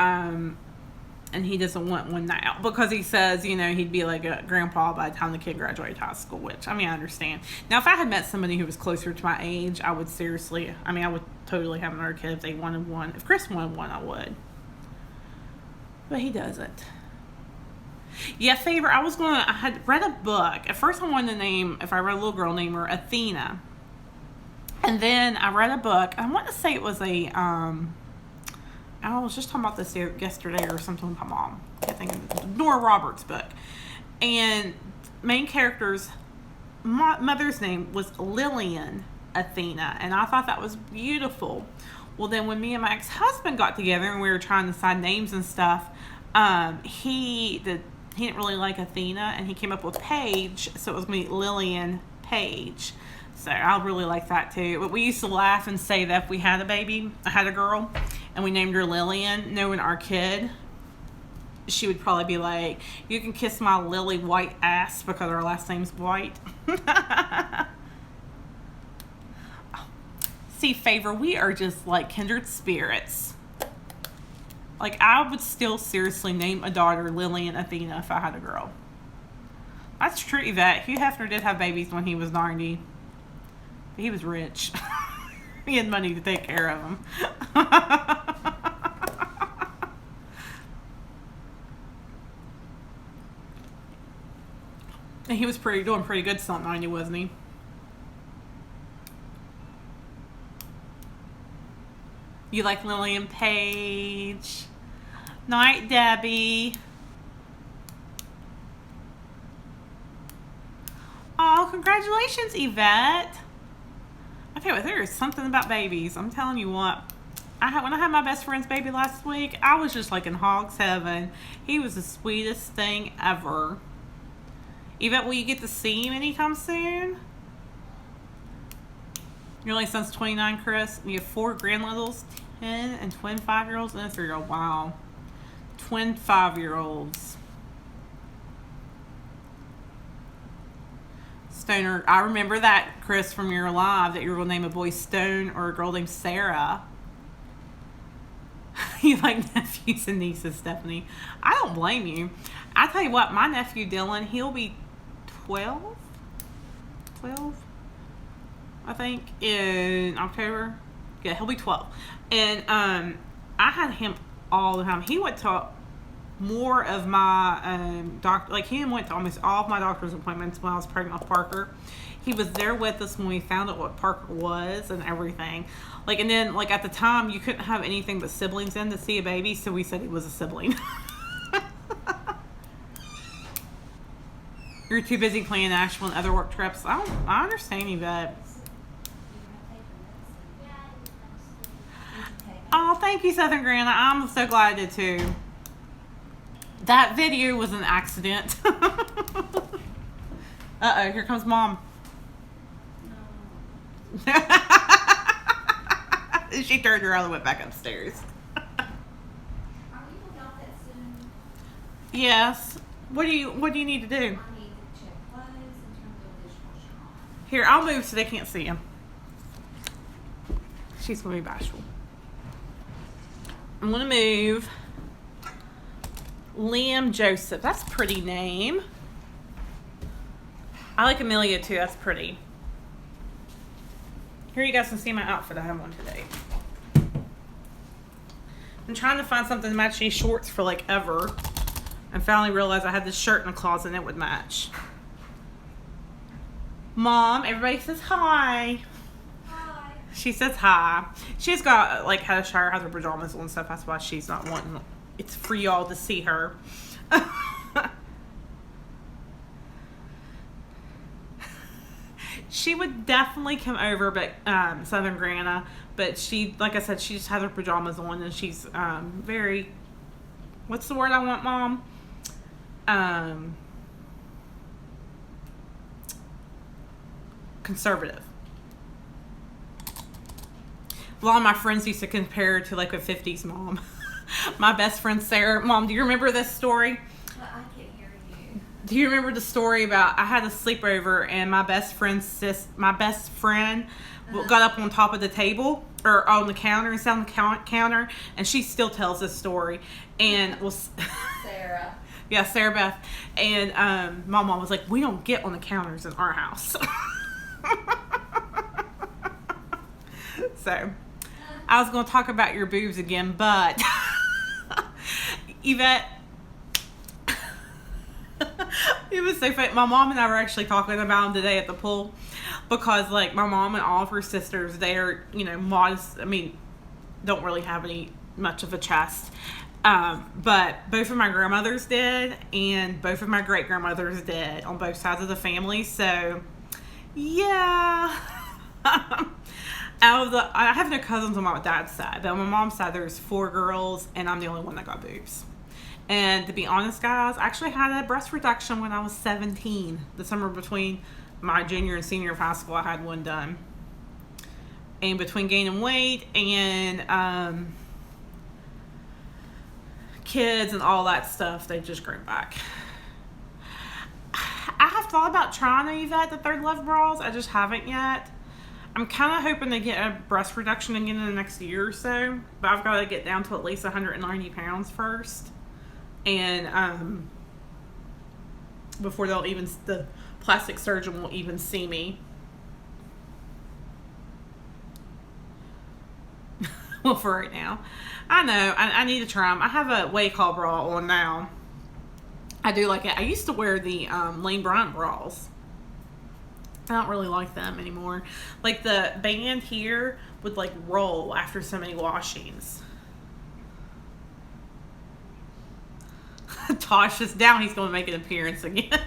A: and he doesn't want one now because he says, he'd be like a grandpa by the time the kid graduated high school, which, I understand. Now, if I had met somebody who was closer to my age, I would I would totally have another kid if they wanted one. If Chris wanted one, I would. But he doesn't. Yeah, Favor, I had read a book. At first I wanted to name, if I read a little girl, name her Athena. And then I read a book. I want to say it was I was just talking about this yesterday or something with my mom. I think it was Nora Roberts' book. And main character's mother's name was Lillian Athena. And I thought that was beautiful. Well, then when me and my ex-husband got together and we were trying to decide names and stuff, he didn't really like Athena, and he came up with Paige, so it was going to be Lillian Page. So I really like that too. But we used to laugh and say that if we had a girl, and we named her Lillian, knowing our kid, she would probably be like, "You can kiss my Lily White ass," because our last name's White. See, Favor, we are just like kindred spirits. Like, I would still seriously name a daughter Lillian Athena if I had a girl. That's true, Yvette. Hugh Hefner did have babies when he was 90. But he was rich. He had money to take care of him. And he was doing pretty good something on you, wasn't he? You like Lillian Page. Night, Debbie. Oh, congratulations, Yvette. Okay, well, there is something about babies. I'm telling you what. When I had my best friend's baby last week, I was just like in hog's heaven. He was the sweetest thing ever. Yvette, will you get to see him anytime soon? Your only son's 29, Chris. We have 4 grandlittles, 10 and twin 5-year-olds and a 3-year-old. Wow. Twin 5-year-olds. Stoner. I remember that, Chris, from your live, that you were going to name a boy Stone or a girl named Sarah. You like nephews and nieces, Stephanie. I don't blame you. I tell you what, my nephew Dylan, he'll be 12, I think, in October. Yeah, he'll be 12. And I had him all the time. He went to more of my doctor, like he went to almost all of my doctor's appointments when I was pregnant with Parker. He was there with us when we found out what Parker was and everything. Like, and then like at the time you couldn't have anything but siblings in to see a baby, so we said he was a sibling. You're too busy playing Nashville and other work trips. I understand you, but. Oh, thank you, Southern Grandma. I'm so glad I did too. That video was an accident. Uh-oh, here comes Mom. No. She turned around and went back upstairs. Are we going out that soon? Yes. What do you need to do? I need to check clothes and turn the dishwasher on. Here, I'll move so they can't see him. She's going to be bashful. I'm going to move Liam Joseph. That's a pretty name. I like Amelia too. That's pretty. Here you guys can see my outfit I have on today. I'm trying to find something to match these shorts for like ever. And finally realized I had this shirt in the closet and it would match. Mom, everybody says hi. Hi. She says hi. She's got like had a shower, has her pajamas on and stuff. That's why she's not wanting. It's for y'all to see her. She would definitely come over, but Southern Grandma. But she, like I said, she just has her pajamas on, and she's very. What's the word I want, Mom? Conservative. A lot of my friends used to compare her to like a 50s mom. My best friend Sarah. Mom, do you remember this story?
C: Well, I can't hear you.
A: Do you remember the story about I had a sleepover and my best friend got up on top of the table or on the counter and sat on the counter, and she still tells this story. And was
C: Sarah.
A: Yeah, Sarah Beth. And my mom was like, "We don't get on the counters in our house." So I was going to talk about your boobs again, but Yvette, it was so funny. My mom and I were actually talking about them today at the pool, because like my mom and all of her sisters, they're, you know, modest. I mean, don't really have much of a chest. But both of my grandmothers did, and both of my great grandmothers did on both sides of the family. So yeah. I have no cousins on my dad's side, but on my mom's side there's 4 girls, and I'm the only one that got boobs. And to be honest, guys, I actually had a breast reduction when I was 17. The summer between my junior and senior of high school, I had one done. And between gaining weight and kids and all that stuff, they just grew back. I have thought about trying to Yvette the Third Love bras. I just haven't yet. I'm kind of hoping to get a breast reduction again in the next year or so, but I've got to get down to at least 190 pounds first, and before the plastic surgeon will even see me. Well, for right now. I know. I need to try them. I have a Waycall bra on now. I do like it. I used to wear the Lane Bryant bras. I don't really like them anymore. Like the band here would like roll after so many washings. Tosh is down. He's going to make an appearance again.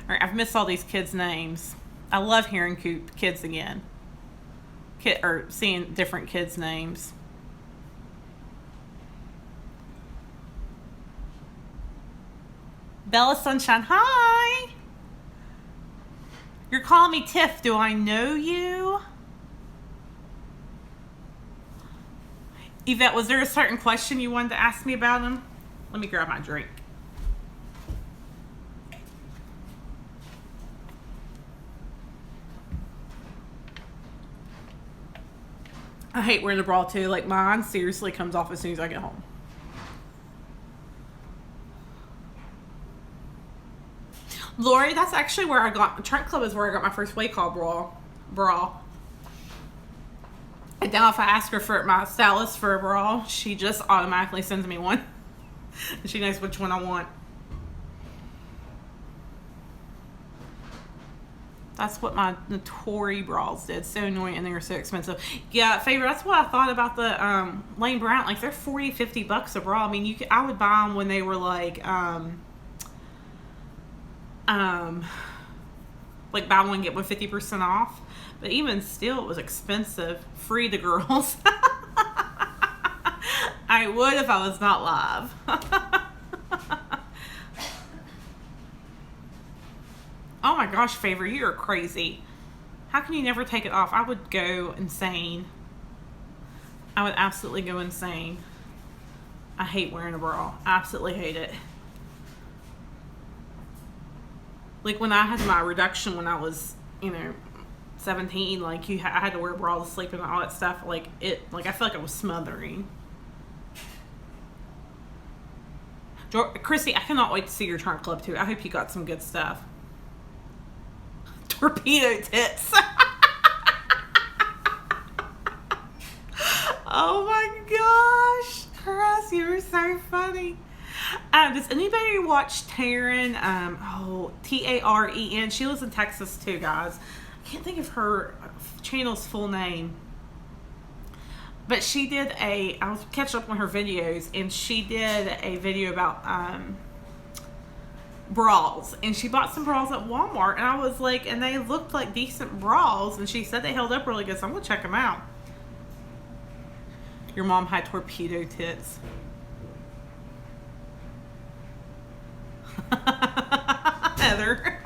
A: Alright, I've missed all these kids' names. I love hearing kids again. Or seeing different kids' names. Bella Sunshine, hi! You're calling me Tiff. Do I know you? Yvette, was there a certain question you wanted to ask me about him? Let me grab my drink. I hate wearing the bra too. Like mine seriously comes off as soon as I get home. Lori, that's actually where I got, Trunk Club is where I got my first Waycall bra. And now if I ask her for my stylist for a bra, she just automatically sends me one. And she knows which one I want. That's what my Notori bras did. So annoying, and they were so expensive. Yeah, Favor, that's what I thought about the Lane Bryant. Like, they're $40-50 a bra. I mean, I would buy them when they were like buy one get one 50% off. But even still, it was expensive. Free the girls. I would if I was not live. Oh my gosh, Favor, you're crazy. How can you never take it off? I would go insane. I would absolutely go insane. I hate wearing a bra. I absolutely hate it. Like when I had my reduction when I was, 17, like I had to wear a bra to sleep and all that stuff. Like I feel like I was smothering. Chrissy, I cannot wait to see your Trunk Club too. I hope you got some good stuff. Torpedo tits. Oh my gosh, Chris, you were so funny. Does anybody watch Taryn? Taren. She lives in Texas too, guys. I can't think of her channel's full name. But she did I was catching up on her videos, and she did a video about bras. And she bought some bras at Walmart, and I was like, and they looked like decent bras, and she said they held up really good, so I'm going to check them out. Your mom had torpedo tits. Heather.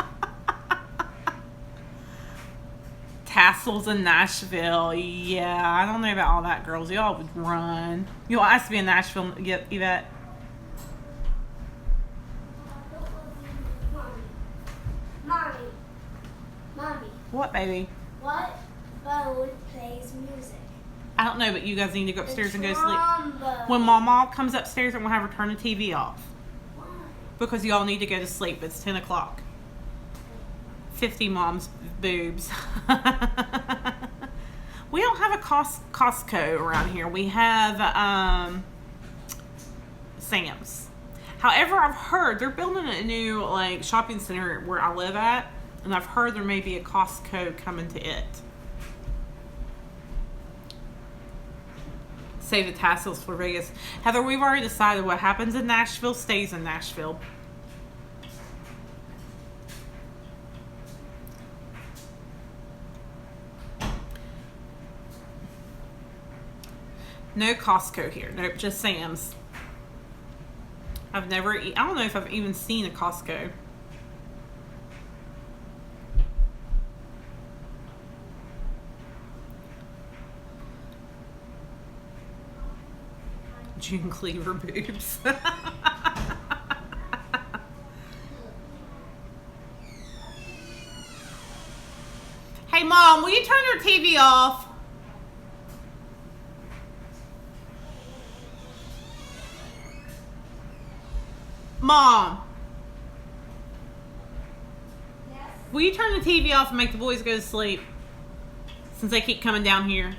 A: Tassels in Nashville. Yeah, I don't know about all that, girls. Y'all would run. You want us to be in Nashville, Yvette?
B: Mommy.
A: What, baby?
B: What phone plays music?
A: I don't know, but you guys need to go upstairs and go to sleep.
B: Trombone.
A: When Mama comes upstairs, I'm going to have her turn the TV off.
B: Why?
A: Because y'all need to go to sleep. It's 10 o'clock. 50 mom's boobs. We don't have a Costco around here. We have Sam's. However, I've heard they're building a new shopping center where I live at, and I've heard there may be a Costco coming to it. Save the tassels for Vegas. Heather, we've already decided what happens in Nashville stays in Nashville. No Costco here. Nope, just Sam's. I don't know if I've even seen a Costco. June Cleaver boobs. Hey, Mom, will you turn your TV off? Mom.
B: Yes.
A: Will you turn the TV off and make the boys go to sleep? Since they keep coming down here.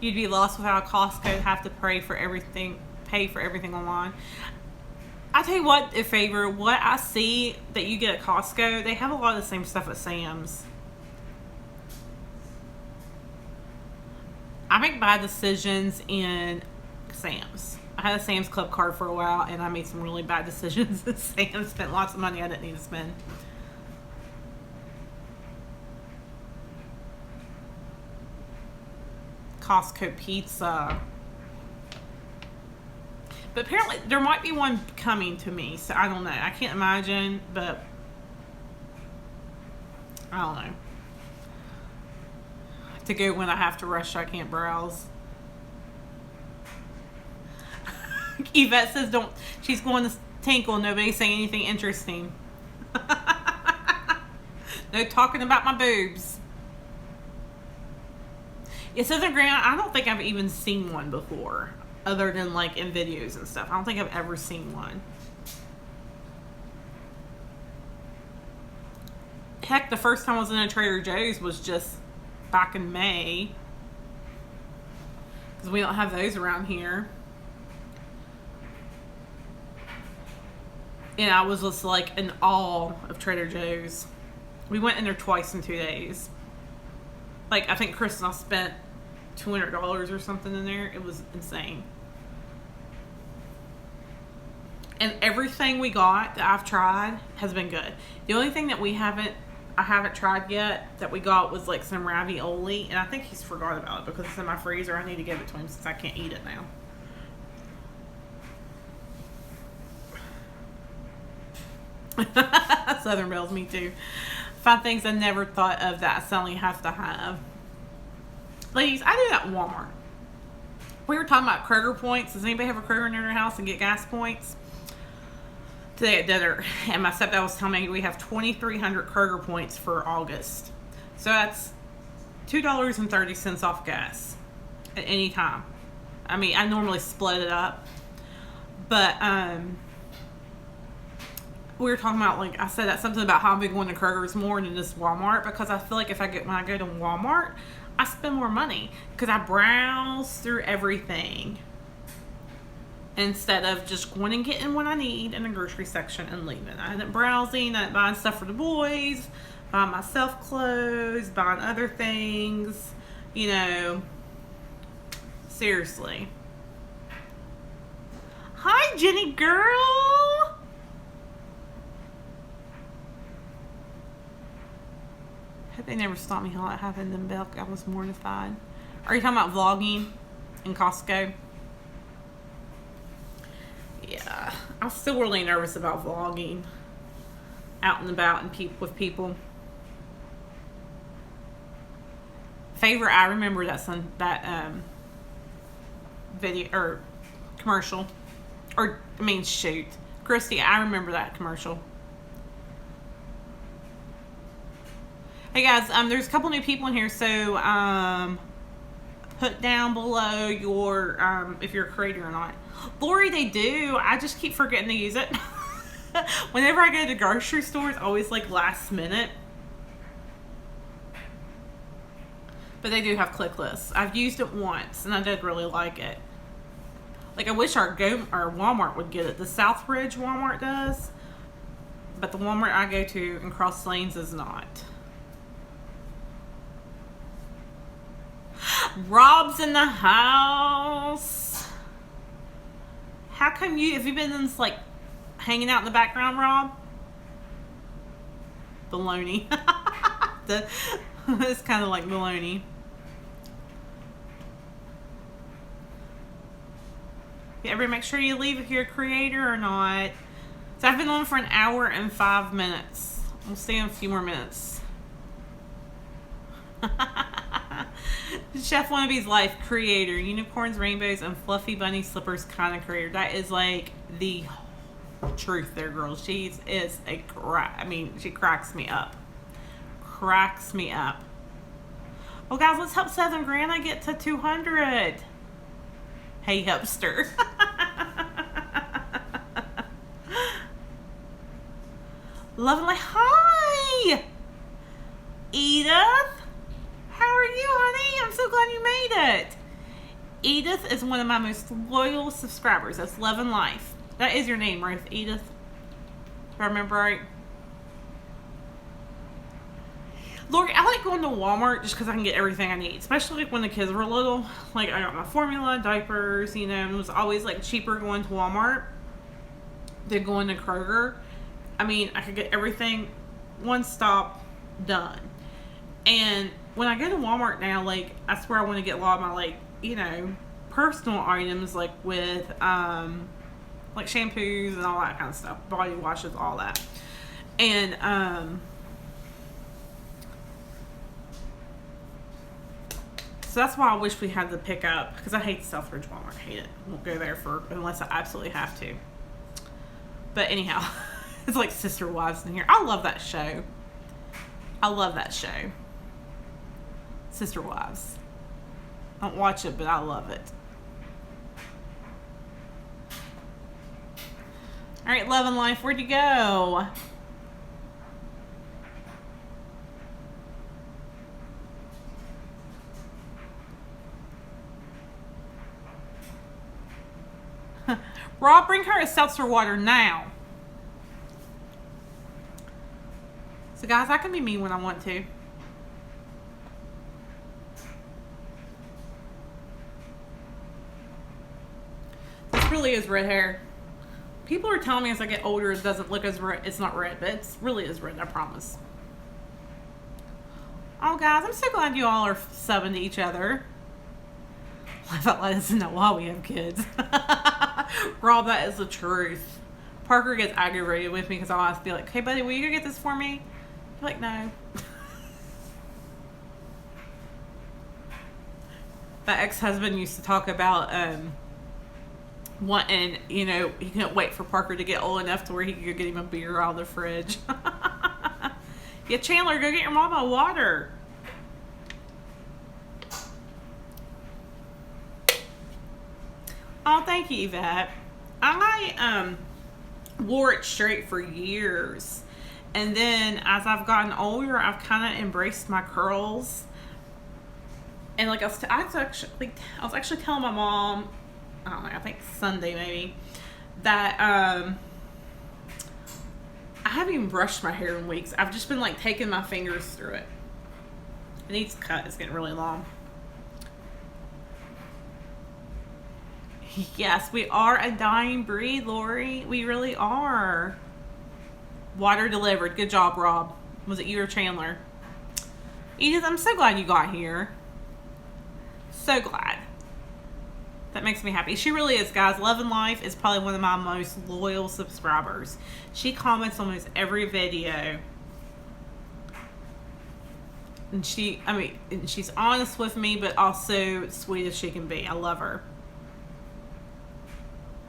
A: You'd be lost without a Costco. Have to pay for everything online. I tell you what, a favor, what I see that you get at Costco, they have a lot of the same stuff at Sam's. I make bad decisions in Sam's. I had a Sam's Club card for a while, and I made some really bad decisions at Sam's. Spent lots of money I didn't need to spend. Costco pizza. But apparently there might be one coming to me, so I don't know. I can't imagine, but I don't know. To go when I have to rush, I can't browse. Yvette says don't. She's going to tinkle. Nobody's saying anything interesting. No talking about my boobs. Yeah, Southern Grand, I don't think I've even seen one before, other than like in videos and stuff. I don't think I've ever seen one. Heck, the first time I was in a Trader Joe's was just back in May, because we don't have those around here. And I was just like in awe of Trader Joe's. We went in there twice in 2 days. Like, I think Chris and I spent $200 or something in there. It was insane. And everything we got that I've tried has been good. The only thing that I haven't tried yet that we got was like some ravioli, and I think he's forgot about it because it's in my freezer. I need to give it to him since I can't eat it now. Southern Bells, me too. 5 things I never thought of that I suddenly have to have. Ladies, I do that at Walmart. We were talking about Kroger points. Does anybody have a Kroger near their house and get gas points? Today at dinner, and my stepdad was telling me we have 2,300 Kroger points for August. So that's $2.30 off gas at any time. I mean, I normally split it up, but we were talking about, like, I said that something about how I've been going to Kroger's more than just Walmart, because I feel like when I go to Walmart, I spend more money because I browse through everything instead of just going and getting what I need in the grocery section and leaving. I ended up browsing, I ended up buying stuff for the boys, buying myself clothes, buying other things, you know. Seriously. Hi, Jenny girl. Hope they never stopped me how it happened in Belk. I was mortified. Are you talking about vlogging in Costco? Yeah, I'm still really nervous about vlogging out and about and with people. Favorite, I remember that video or commercial, or I mean shoot, Christy, I remember that commercial. Hey guys, there's a couple new people in here, so put down below your if you're a creator or not. Lori, they do. I just keep forgetting to use it. Whenever I go to the grocery store, it's always like last minute. But they do have click lists. I've used it once and I did really like it. Like, I wish our Walmart would get it. The Southbridge Walmart does, but the Walmart I go to in Cross Lanes is not. Rob's in the house. How come have you been in this, like, hanging out in the background, Rob? Baloney. It's kind of like baloney. Yeah, everybody make sure you leave if you're a creator or not. So I've been on for an hour and 5 minutes. We'll stay in a few more minutes. Chef Wannabe's life creator, unicorns, rainbows, and fluffy bunny slippers kind of creator. That is like the truth there, girls. She is a she cracks me up. Cracks me up. Well, guys, let's help Southern Grandma get to 200. Hey, hipster. Lovely. Hi, Eden. Edith. How are you, honey? I'm so glad you made it. Edith is one of my most loyal subscribers. That's Love and Life. That is your name, right, Edith? If I remember right. Lori, I like going to Walmart just because I can get everything I need, especially like when the kids were little. Like, I got my formula, diapers, you know, and it was always like cheaper going to Walmart than going to Kroger. I mean, I could get everything one stop done. And when I go to Walmart now, like, I swear I want to get a lot of my, like, you know, personal items, like with like shampoos and all that kind of stuff, body washes, all that. And so that's why I wish we had the pickup, because I hate Southbridge Walmart. I hate it. I won't go there unless I absolutely have to. But anyhow, it's like Sister Wives in here. I love that show. I love that show. Sister Wives. I don't watch it, but I love it. All right, Love and Life, where'd you go? Rob, bring her a seltzer water now. So guys, I can be mean when I want to. This really is red hair. People are telling me as I get older it doesn't look as red. It's not red, but it really is red, I promise. Oh guys, I'm so glad you all are subbing to each other. I felt like this is not why we have kids. Rob, that is the truth. Parker gets aggravated with me because I'll have to be like, hey buddy, will you go get this for me? I'm like, no. My ex-husband used to talk about wanting, you know, he couldn't wait for Parker to get old enough to where he could go get him a beer out of the fridge. Yeah, Chandler, go get your mama water. Oh, thank you, Yvette. I wore it straight for years. And then as I've gotten older, I've kind of embraced my curls. And like I was actually telling my mom, I don't know, I think Sunday maybe, that I haven't even brushed my hair in weeks. I've just been like taking my fingers through it. It needs to cut. It's getting really long. Yes, we are a dying breed, Lori. We really are. Water delivered. Good job, Rob. Was it you or Chandler? Edith, I'm so glad you got here. So glad. That makes me happy. She really is, guys. Love and Life is probably one of my most loyal subscribers. She comments on almost every video. And she's honest with me, but also sweet as she can be. I love her.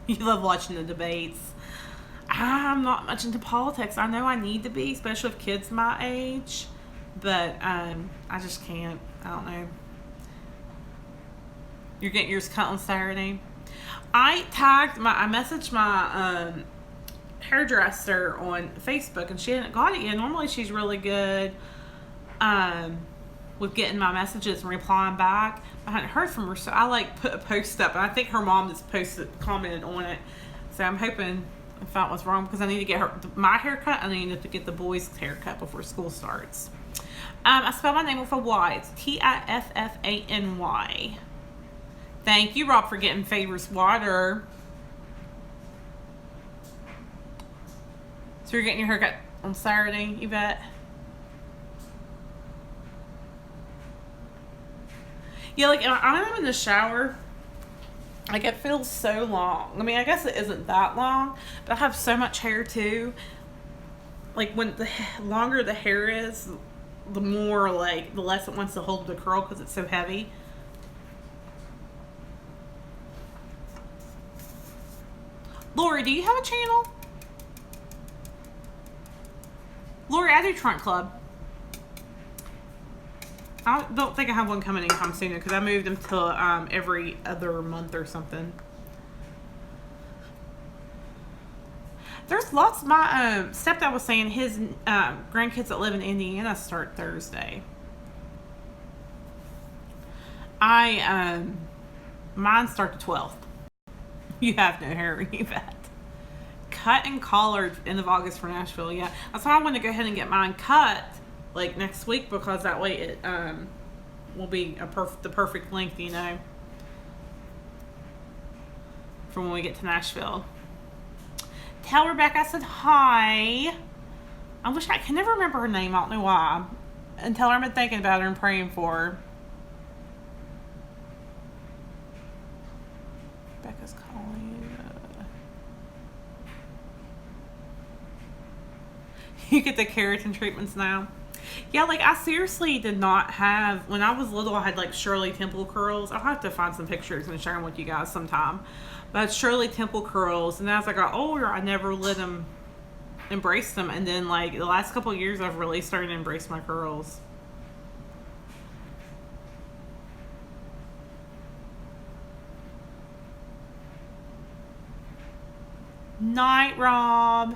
A: You love watching the debates. I'm not much into politics. I know I need to be, especially with kids my age. But I just can't. I don't know. You're getting yours cut on Saturday. I messaged my hairdresser on Facebook, and she hadn't got it yet. Normally she's really good with getting my messages and replying back. I hadn't heard from her, so I like put a post up, and I think her mom just commented on it. So I'm hoping if that was wrong, because I need to get my haircut, and I need to get the boys' haircut before school starts. I spell my name with a Y. It's Tiffany. Thank you, Rob, for getting Favor's water. So you're getting your haircut on Saturday, Yvette? Yeah, like I'm in the shower. Like it feels so long. I mean, I guess it isn't that long, but I have so much hair too. Like when the longer the hair is, the more like the less it wants to hold the curl because it's so heavy. Lori, do you have a channel? Lori, I do Trunk Club. I don't think I have one coming anytime soon because I moved them to every other month or something. There's lots. My stepdad was saying his grandkids that live in Indiana start Thursday. Mine start the 12th. You have no hair, you bet. Cut and collared end of August for Nashville. Yeah, that's why I want to go ahead and get mine cut like next week, because that way it will be the perfect length, you know, for when we get to Nashville. Tell Rebecca I said hi. I can never remember her name. I don't know why. And tell her I've been thinking about her and praying for her. Becca's calling. You get the keratin treatments now. Yeah, like I seriously did not have, when I was little, I had like Shirley Temple curls. I'll have to find some pictures and share them with you guys sometime. But I had Shirley Temple curls, and as I got older, I never let them embrace them. And then like the last couple of years, I've really started to embrace my curls. Night, Rob.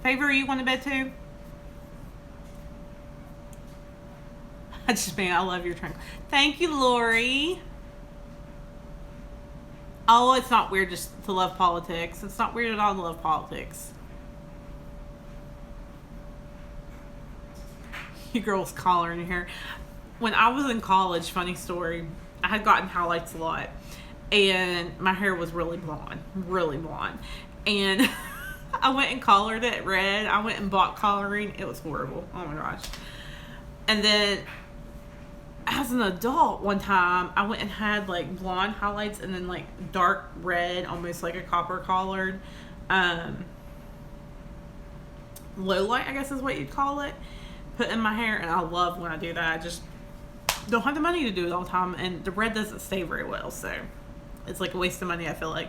A: Favor, are you going to bed too? I love your trunk. Thank you, Lori. Oh, it's not weird just to love politics. It's not weird at all to love politics. You girls collaring your hair. When I was in college, funny story, I had gotten highlights a lot. And my hair was really blonde. Really blonde. And I went and collared it red. I went and bought collaring. It was horrible. Oh my gosh. And then as an adult, one time I went and had like blonde highlights and then like dark red, almost like a copper collared low light, I guess is what you'd call it, put in my hair. And I love when I do that. I just don't have the money to do it all the time, and the red doesn't stay very well, so it's like a waste of money, I feel like.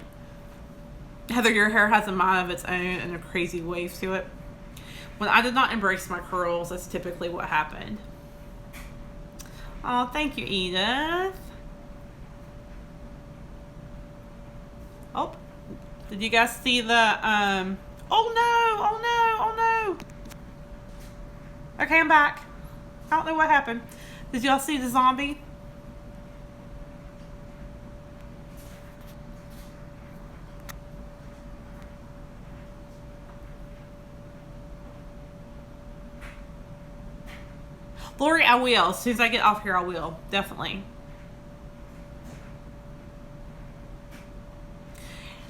A: Heather, your hair has a mind of its own and a crazy wave to it. When I did not embrace my curls, that's typically what happened. Oh, thank you, Edith. Oh, did you guys see the, oh no, oh no, oh no. Okay, I'm back. I don't know what happened. Did y'all see the zombie? Lori, I will. As soon as I get off here, I will. Definitely.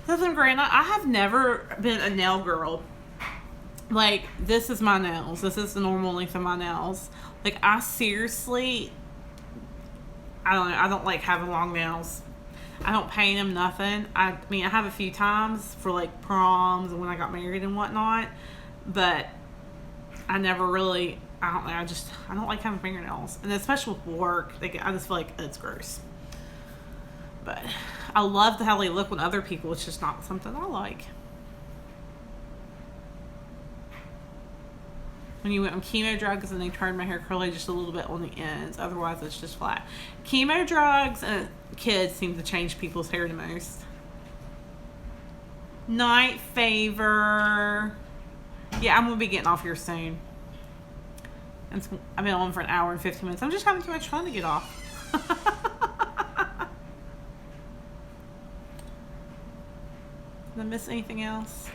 A: Listen, Grandma, I have never been a nail girl. Like, this is my nails. This is the normal length of my nails. Like, I seriously, I don't know. I don't like having long nails. I don't paint them, nothing. I mean, I have a few times for, like, proms and when I got married and whatnot. But I never really... I don't know, I don't like having fingernails. And especially with work, I just feel like it's gross. But I love how they look with other people. It's just not something I like. When you went on chemo drugs and they turned my hair curly just a little bit on the ends. Otherwise, it's just flat. Chemo drugs and kids seem to change people's hair the most. Night, Favor. Yeah, I'm going to be getting off here soon. I've been on for an hour and 15 minutes. I'm just having too much fun to get off. Did I miss anything else?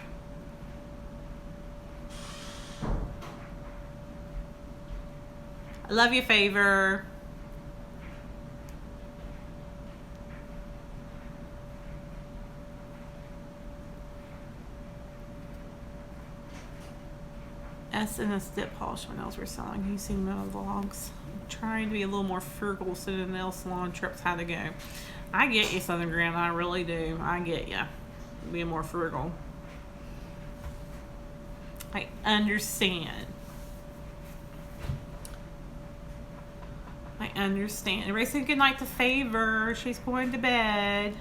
A: I love you, Favor. S&S dip polish my nails were selling. You've seen them in the vlogs. I'm trying to be a little more frugal so the nail salon trips had to go. I get you, Southern Grandma. I really do. I get you. Being more frugal. I understand. I understand. Everybody say goodnight to Favor. She's going to bed.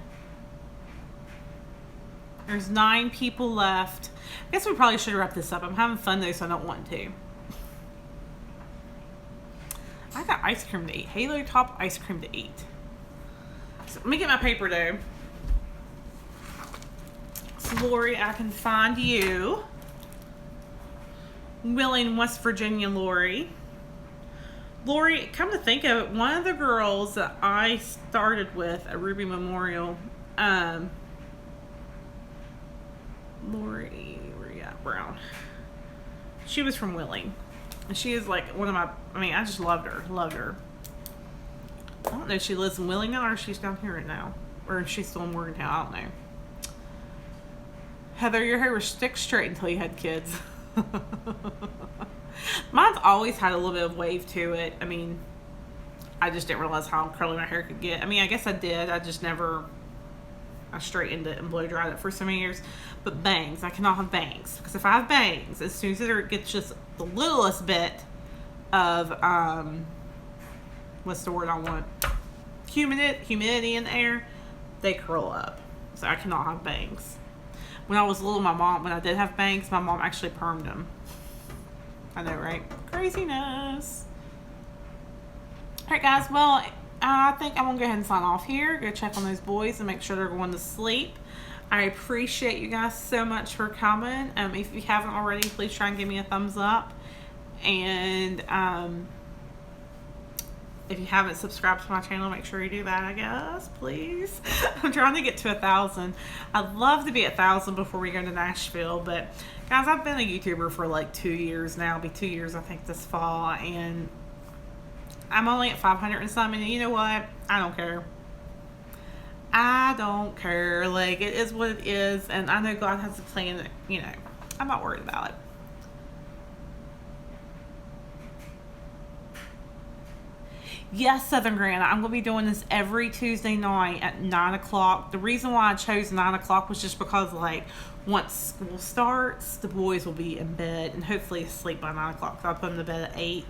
A: There's 9 people left. I guess we probably should wrap this up. I'm having fun though, so I don't want to. I got ice cream to eat. Halo Top ice cream to eat. So let me get my paper though. So Lori, I can find you. Wheeling, West Virginia, Lori. Lori, come to think of it, one of the girls that I started with at Ruby Memorial, Lori, where you at, Brown. She was from Wheeling. And she is like one of my, I mean, I just loved her. I don't know if she lives in Wheeling now or if she's down here right now. Or if she's still in Morgantown, I don't know. Heather, your hair was stick straight until you had kids. Mine's always had a little bit of wave to it. I mean, I just didn't realize how curly my hair could get. I mean, I guess I did. I just never, I straightened it and blow dried it for so many years. But bangs, I cannot have bangs. Because if I have bangs, as soon as it gets just the littlest bit of, what's the word I want? Humidity in the air, they curl up. So I cannot have bangs. When I was little, when I did have bangs, my mom actually permed them. I know, right? Craziness. Alright, guys. Well, I think I'm going to go ahead and sign off here. Go check on those boys and make sure they're going to sleep. I appreciate you guys so much for coming. If you haven't already, please try and give me a thumbs up. And if you haven't subscribed to my channel, make sure you do that, I guess, please. I'm trying to get to 1,000. I'd love to be at 1,000 before we go to Nashville, but guys, I've been a YouTuber for like 2 years now. It'll be 2 years, I think, this fall, and I'm only at 500 and something, and you know what? I don't care. I don't care. Like, it is what it is, and I know God has a plan, you know. I'm not worried about it. Yes, Southern Grana, I'm going to be doing this every Tuesday night at 9 o'clock. The reason why I chose 9 o'clock was just because, like, once school starts, the boys will be in bed and hopefully asleep by 9 o'clock. So I'll put them to bed at 8.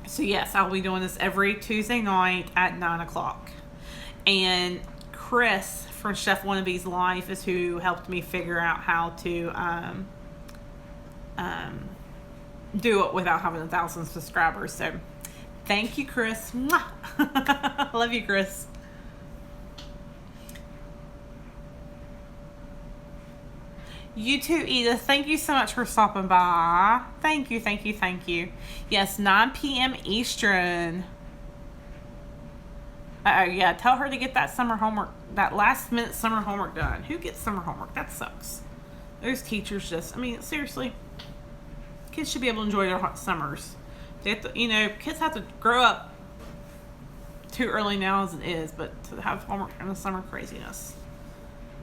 A: So, yes, I'll be doing this every Tuesday night at 9 o'clock. And Chris from Chef Wannabe's Life is who helped me figure out how to do it without having 1,000 subscribers. So thank you, Chris. Mwah. Love you, Chris. You too, Edith. Thank you so much for stopping by. Thank you. Yes, 9 p.m. Eastern. Yeah, tell her to get that summer homework, that last minute summer homework done. Who gets summer homework? That sucks. Those teachers just, I mean, seriously. Kids should be able to enjoy their hot summers. They have to, you know, kids have to grow up too early now as it is, but to have homework in the summer, craziness.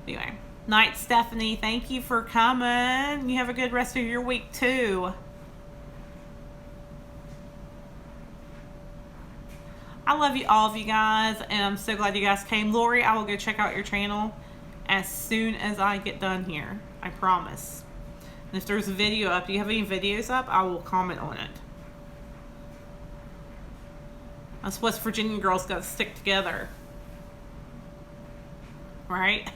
A: Anyway, night, Stephanie. Thank you for coming. You have a good rest of your week too. I love you, all of you guys, and I'm so glad you guys came. Lori, I will go check out your channel as soon as I get done here. I promise. And if there's a video up, do you have any videos up? I will comment on it. Us West Virginia girls got to stick together. Right?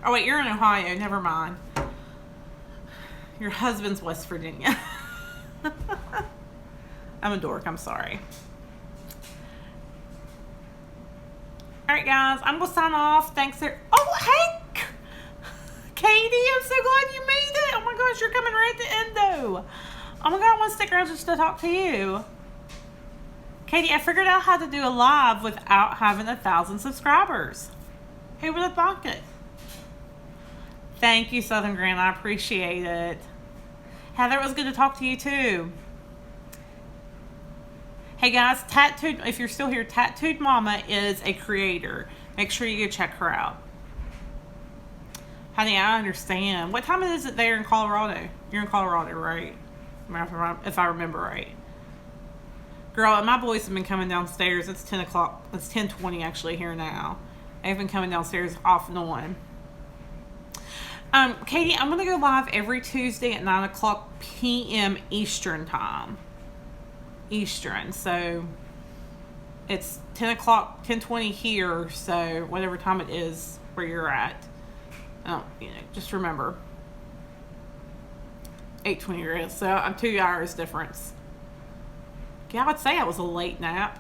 A: Oh, wait, you're in Ohio. Never mind. Your husband's West Virginia. I'm a dork. I'm sorry. Alright, guys. I'm going to sign off. Thanks. Oh, hey! Katie, I'm so glad you made it. Oh my gosh, you're coming right at the end though. Oh my god, I want to stick around just to talk to you. Katie, I figured out how to do a live without having 1,000 subscribers. Who would have thought it? Thank you, Southern Grant. I appreciate it. Heather, it was good to talk to you too. Hey guys, Tattooed, if you're still here, Tattooed Mama is a creator. Make sure you go check her out. Honey, I understand. What time is it there in Colorado? You're in Colorado, right? If I remember right. Girl, and my boys have been coming downstairs. It's 10 o'clock. It's 10:20 actually here now. They've been coming downstairs off and on. Katie, I'm going to go live every Tuesday at 9 o'clock p.m. Eastern time. Eastern. So, it's 10 o'clock, 10:20 here. So, whatever time it is where you're at. Oh, you know, just remember. 8:20 is, so I'm 2 hours difference. Okay, I would say I was a late nap.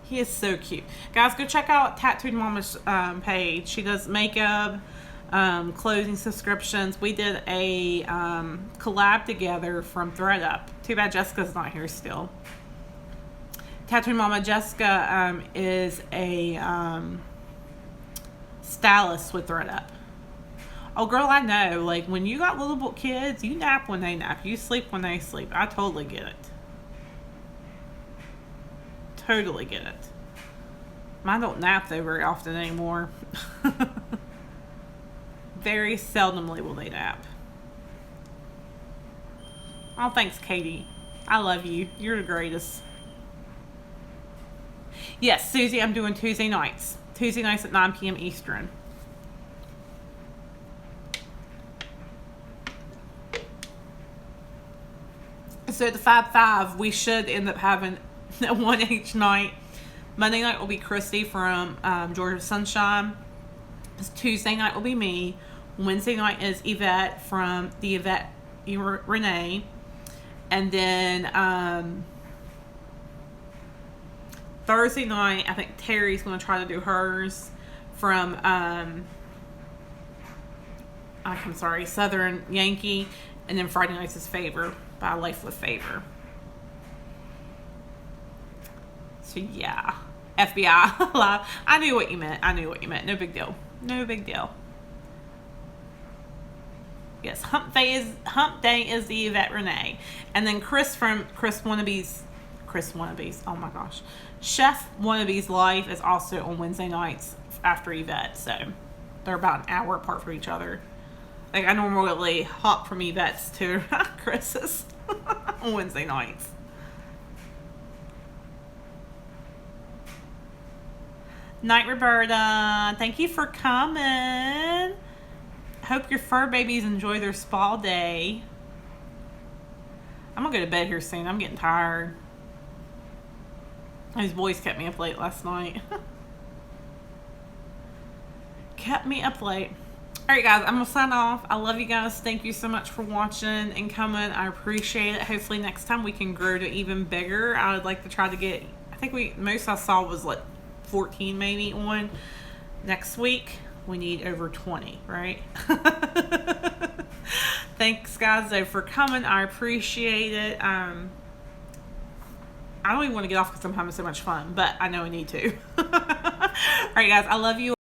A: He is so cute. Guys, go check out Tattooed Mama's page. She does makeup. closing subscriptions. We did a collab together from ThreadUp. Too bad Jessica's not here still. Tattoo Mama Jessica is a stylist with ThreadUp. Oh, girl, I know. Like, when you got little kids, you nap when they nap. You sleep when they sleep. I totally get it. Totally get it. Mine don't nap, though, very often anymore. Very seldomly will they nap. Oh, thanks, Katie. I love you. You're the greatest. Yes, Susie, I'm doing Tuesday nights. Tuesday nights at 9 p.m. Eastern. So at the 5-5, we should end up having one each night. Monday night will be Christy from Georgia Sunshine. Tuesday night will be me. Wednesday night is Yvette from the Yvette Renee. And then Thursday night, I think Terry's going to try to do hers from, I'm sorry, Southern Yankee. And then Friday night's is Favor by Life with Favor. So yeah, FBI live. I knew what you meant. No big deal. No big deal. Yes, Hump Day is the Yvette Renee, and then Chris Wannabe's. Oh my gosh, Chef Wannabe's Life is also on Wednesday nights after Yvette, so they're about an hour apart from each other. Like, I normally hop from Yvette's to Chris's on Wednesday nights. Night, Roberta. Thank you for coming. Hope your fur babies enjoy their spa day. I'm gonna go to bed here soon. I'm getting tired. Those boys kept me up late last night. Kept me up late. Alright guys, I'm gonna sign off. I love you guys. Thank you so much for watching and coming. I appreciate it. Hopefully next time we can grow to even bigger. I would like to try to get, I think most I saw was like 14 maybe on. Next week we need over 20, right? Thanks guys though for coming. I appreciate it. I don't even want to get off because I'm having so much fun, but I know I need to. Alright guys, I love you.